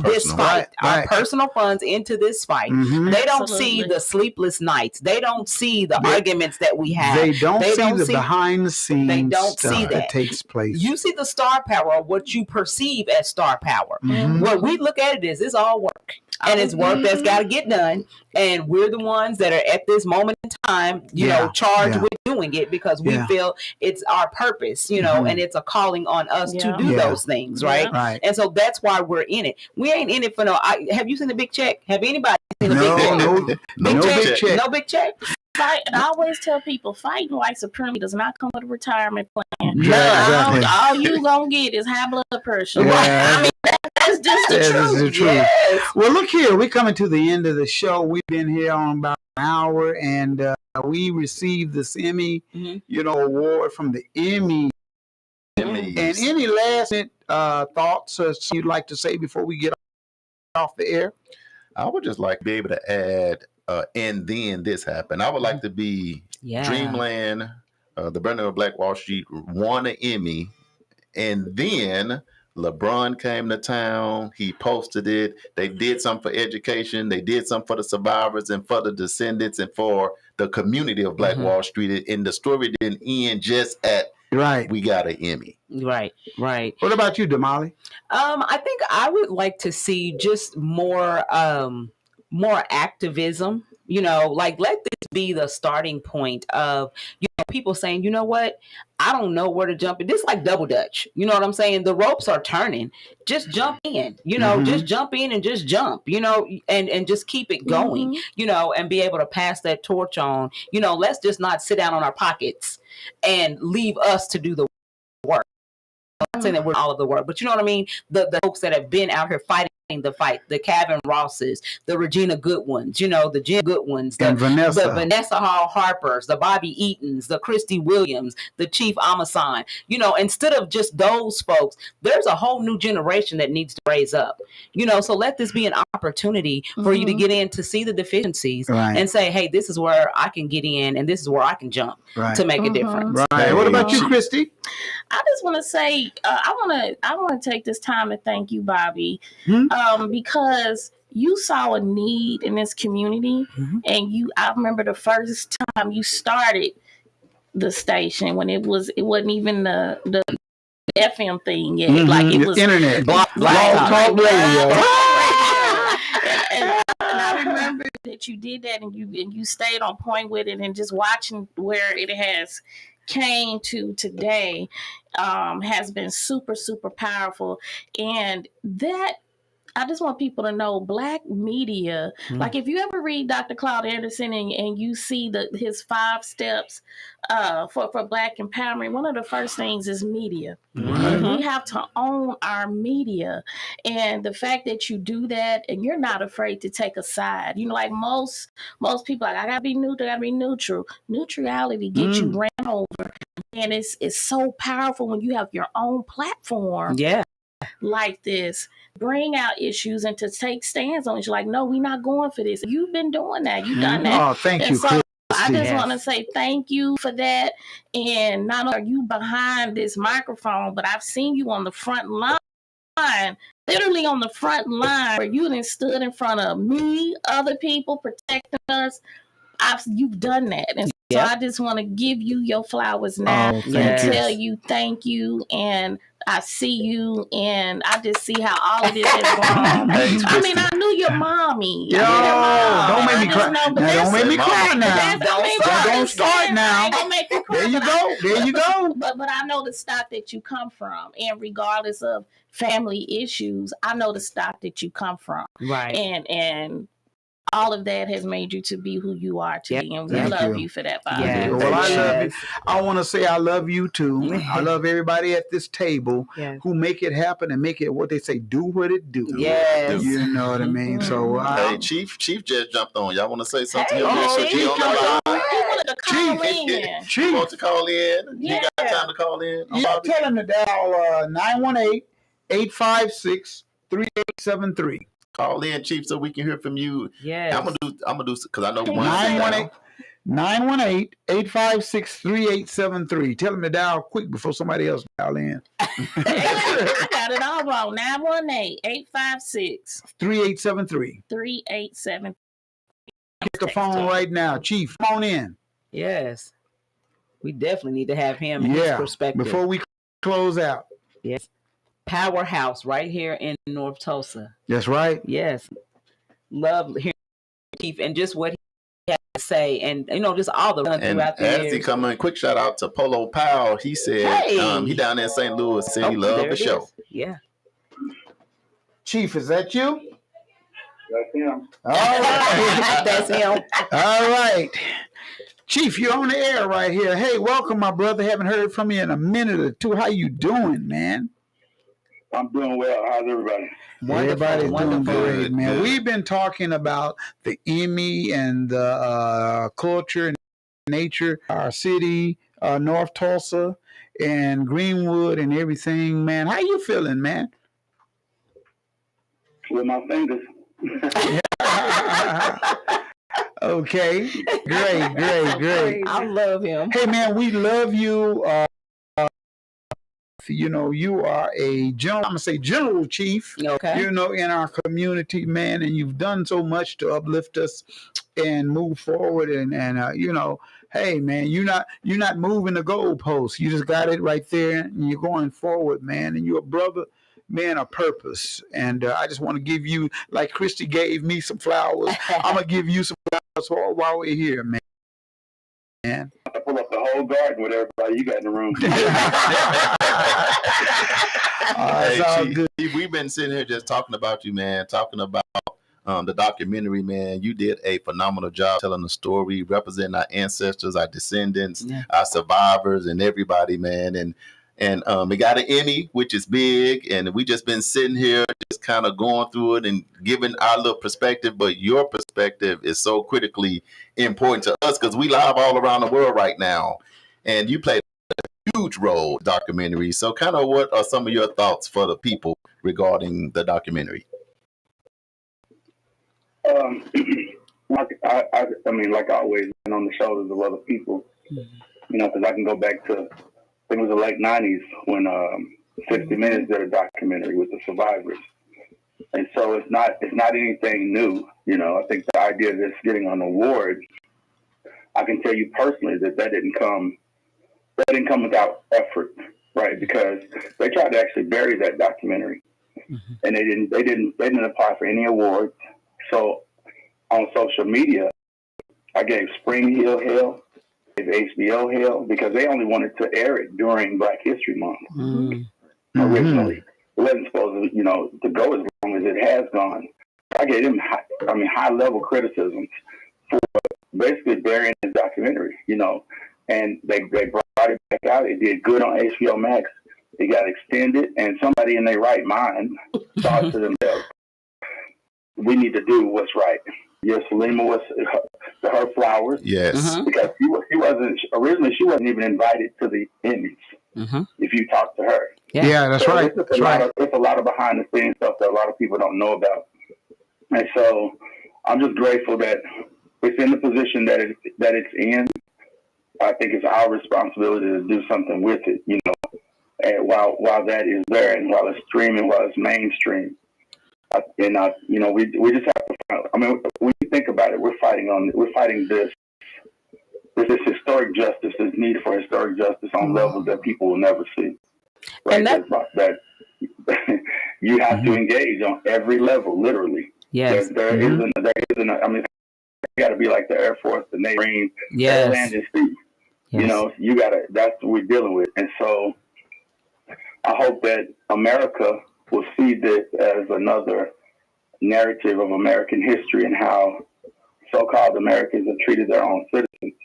this fight. Our personal funds into this fight. They don't see the sleepless nights. They don't see the arguments that we have. They don't see the behind the scenes they don't stuff see that takes place. You see the star power, or what you perceive as star power. What we look at it is, it's all work. And it's work that's got to get done. And we're the ones that are at this moment in time, charged with doing it, because we feel it's our purpose, and it's a calling on us to do those things, right? Right. And so that's why we're in it. We ain't in it for have you seen the big check? Have anybody seen the big check? No big check. Fight, and I always tell people, fighting white supremacy does not come with a retirement plan. Yeah, exactly. All you gonna get is high blood pressure. Yeah. I mean, that's just the truth. This is the truth. Yes. Well, look here. We're coming to the end of the show. We've been here on about an hour, and we received this Emmy, award from the Emmy. Emmys. And any last thoughts you'd like to say before we get off the air? I would just like to be able to add, and then this happened. I would like to be Dreamland, the Burning of Black Wall Street won an Emmy, and then LeBron came to town. He posted it. They did something for education. They did something for the survivors and for the descendants and for the community of Black Wall Street. And the story didn't end just at we got an Emmy. Right. What about you, Damali? I think I would like to see just more activism. Like let this be the starting point of people saying, you know what, I don't know where to jump in. This is like double dutch. You know what I'm saying? The ropes are turning. Just jump in. Just jump in and just jump. And just keep it going. And be able to pass that torch on. Let's just not sit down on our pockets and leave us to do the work. I'm not saying that we're all of the work, but you know what I mean? The folks that have been out here fighting the fight, the Kevin Rosses, the Regina Goodwins, the Jen Goodwins, the Vanessa Hall Harpers, the Bobby Eatons, the Christy Williams, the Chief Amasan. Instead of just those folks, there's a whole new generation that needs to raise up. So let this be an opportunity for you to get in to see the deficiencies and say, hey, this is where I can get in and this is where I can jump to make a difference. Right. What about you, Christy? I just want to say, I want to take this time to thank you, Bobby, because you saw a need in this community, and I remember the first time you started the station when it wasn't even the FM thing yet, like it was internet, blog talk radio. And I remember that you did that, and you stayed on point with it, and just watching where it has came to today has been super, super powerful. And that I just want people to know Black media, like if you ever read Dr. Claude Anderson and you see his 5 steps for Black empowerment, one of the first things is media. We have to own our media. And the fact that you do that and you're not afraid to take a side, like most people, like, I gotta be neutral. Neutrality gets you ran over. And it's so powerful when you have your own platform. Yeah. Like this, bring out issues and to take stands on it. You're like, no, we're not going for this. You've been doing that. You've done that. Oh, thank you, so I just want to say thank you for that. And not only are you behind this microphone, but I've seen you on the front line, literally on the front line, where you done stood in front of me, other people protecting us. You've done that. And so I just want to give you your flowers now and tell you thank you. And I see you, and I just see how all of this has grown. I mean, I knew your mommy. Yo, don't make me cry. Don't make me cry now. Don't start now. Don't make me cry. There you go. But I know the stock that you come from, and regardless of family issues, I know the stock that you come from. Right. And all of that has made you to be who you are today, and we love you for that, Bobby. Yeah. Well, I love you. I want to say I love you too. I love everybody at this table who make it happen and make it what they say, do what it do. Yes. You know what I mean? So, hey, Chief just jumped on. Y'all want to say something? Chief wants to call in. You got time to call in? Tell him to dial 918-856-3873. Call in, Chief, so we can hear from you. Yeah, I'm gonna do because I know 918-856-3873. Tell them to dial quick before somebody else dial in. I got it all wrong. 918-856-3873. 3873. Get the phone right now, Chief. Come on in. Yes, we definitely need to have him and his perspective before we close out. Yes. Powerhouse right here in North Tulsa. That's right. Yes. Love hearing Chief and just what he had to say, and just all the throughout the years. As he come in, quick shout out to Polo Powell. He said he down there in St. Louis said he loved the show. Yeah. Chief, is that you? That's him. All right. That's him. All right. Chief, you're on the air right here. Hey, welcome, my brother. Haven't heard from you in a minute or two. How you doing, man? I'm doing well. How's everybody? Everybody's doing great, man. Good. We've been talking about the Emmy and the culture and nature, our city, North Tulsa and Greenwood and everything, man. How you feeling, man? With my fingers. Okay, great. I love him. Hey, man, we love you. You know, you are a general, I'm going to say general chief, Okay. you know, in our community, man, and you've done so much to uplift us and move forward. And you know, hey, man, you're not moving the goalposts. You just got it right there and you're going forward, man. And you're a brother, man, of purpose. And I just want to give you, like Christy gave me some flowers, I'm going to give you some flowers while we're here, man. I pull up the whole garden with everybody you got in the room. Hey, Chief, we've been sitting here just talking about you, man, talking about the documentary, man. You did a phenomenal job telling the story, representing our ancestors, our descendants, our survivors, and everybody, man. And it got an Emmy, which is big, and we just been sitting here just kind of going through it and giving our little perspective, but your perspective is so critically important to us because we live all around the world right now, and you played a huge role in the documentary. So kind of what are some of your thoughts for the people regarding the documentary? Like I always been on the shoulders of other people, you know, because I can go back to, I think it was the late 90s when 60 Minutes did a documentary with the survivors. And so it's not anything new. You know, I think the idea of this getting an award, I can tell you personally that didn't come without effort, right? Because they tried to actually bury that documentary, and they didn't apply for any awards. So on social media, I gave Spring Hill hell, gave HBO hell, because they only wanted to air it during Black History Month originally. It wasn't supposed to, you know, to go as long as it has gone. I gave them high-level criticisms for basically burying the documentary, you know, and they brought it back out. It did good on HBO Max. It got extended, and somebody in their right mind thought to themselves, we need to do what's right. Yes, Salima was her flowers. Yes. Because she wasn't even invited to the Emmys. If you talk to her. Yeah, that's so right. It's a lot of behind the scenes stuff that a lot of people don't know about. And so I'm just grateful that it's in the position that it's in. I think it's our responsibility to do something with it, you know, and while that is there and while it's streaming, while it's mainstream. You know, we just have to. I mean, when you think about it, we're fighting this historic justice, this need for historic justice on levels that people will never see. Right? And that you have to engage on every level, literally. Yes. There isn't. I mean, you got to be like the Air Force, the Navy, Marine, land and sea. You know, you got to. That's what we're dealing with, and so I hope that America will see this as another narrative of American history and how so-called Americans have treated their own citizens.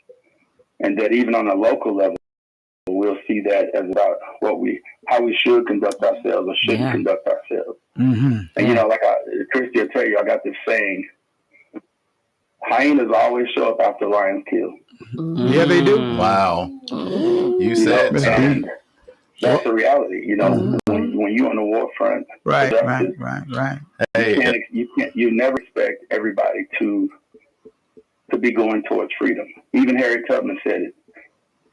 And that even on a local level, we'll see that as about how we should conduct ourselves or shouldn't conduct ourselves. And, you know, like Christy will tell you, I got this saying, hyenas always show up after lions kill. Yeah, they do. Wow. You said something. That's the reality, you know, when you're on the war front. Right. Hey, you never expect everybody to be going towards freedom. Even Harriet Tubman said it.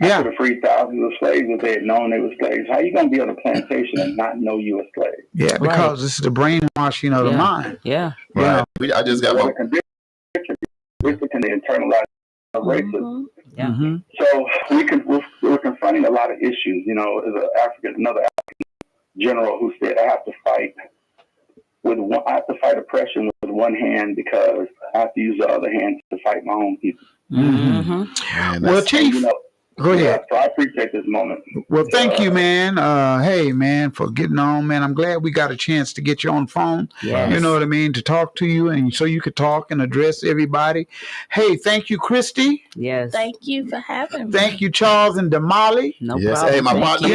I could have freed thousands of slaves if they had known they were slaves. How are you going to be on a plantation and not know you're a slave? Yeah, because this is the brainwashing of the mind. Yeah. Right. I just got my... It's the internalized racism. So we're confronting a lot of issues. You know, as another African general who said, I have to fight oppression with one hand because I have to use the other hand to fight my own people. Well, Chief, Go ahead. So I appreciate this moment. Well, thank you, man. Hey, man, for getting on, man. I'm glad we got a chance to get you on the phone. Yes. You know what I mean? To talk to you and so you could talk and address everybody. Hey, thank you, Christy. Yes. Thank you for having me. Thank you, Charles and Damali. No yes. problem. Hey,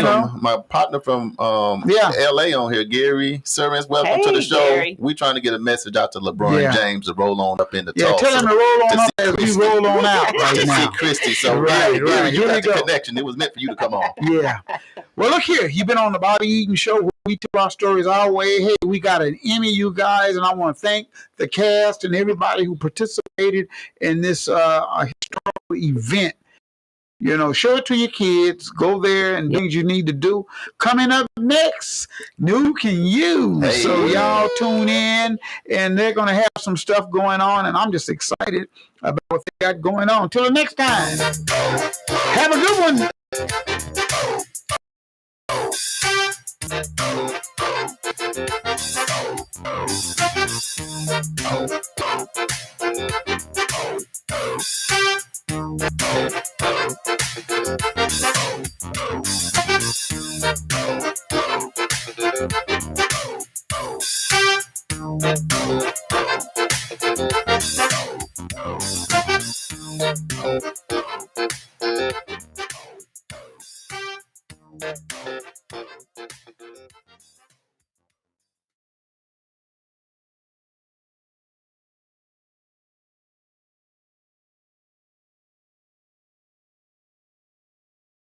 Thank my partner from LA on here, Gary Servants. Welcome to the show. Gary. We trying to get a message out to LeBron James to roll on up into Tulsa. Tell him to roll on up as we roll on out right to now. see Christy. So Right. Gary, you Here got we the go. connection. It was meant for you to come on. Yeah. Well, look here. You've been on the Bobby Eaton Show where we tell our stories our way. Hey, we got an Emmy, you guys, and I want to thank the cast and everybody who participated in this historical event. You know, show it to your kids. Go there and do what you need to do. Coming up next, Nuke and You. Hey. So y'all tune in, and they're going to have some stuff going on, and I'm just excited about what they got going on. Till the next time, have a good one.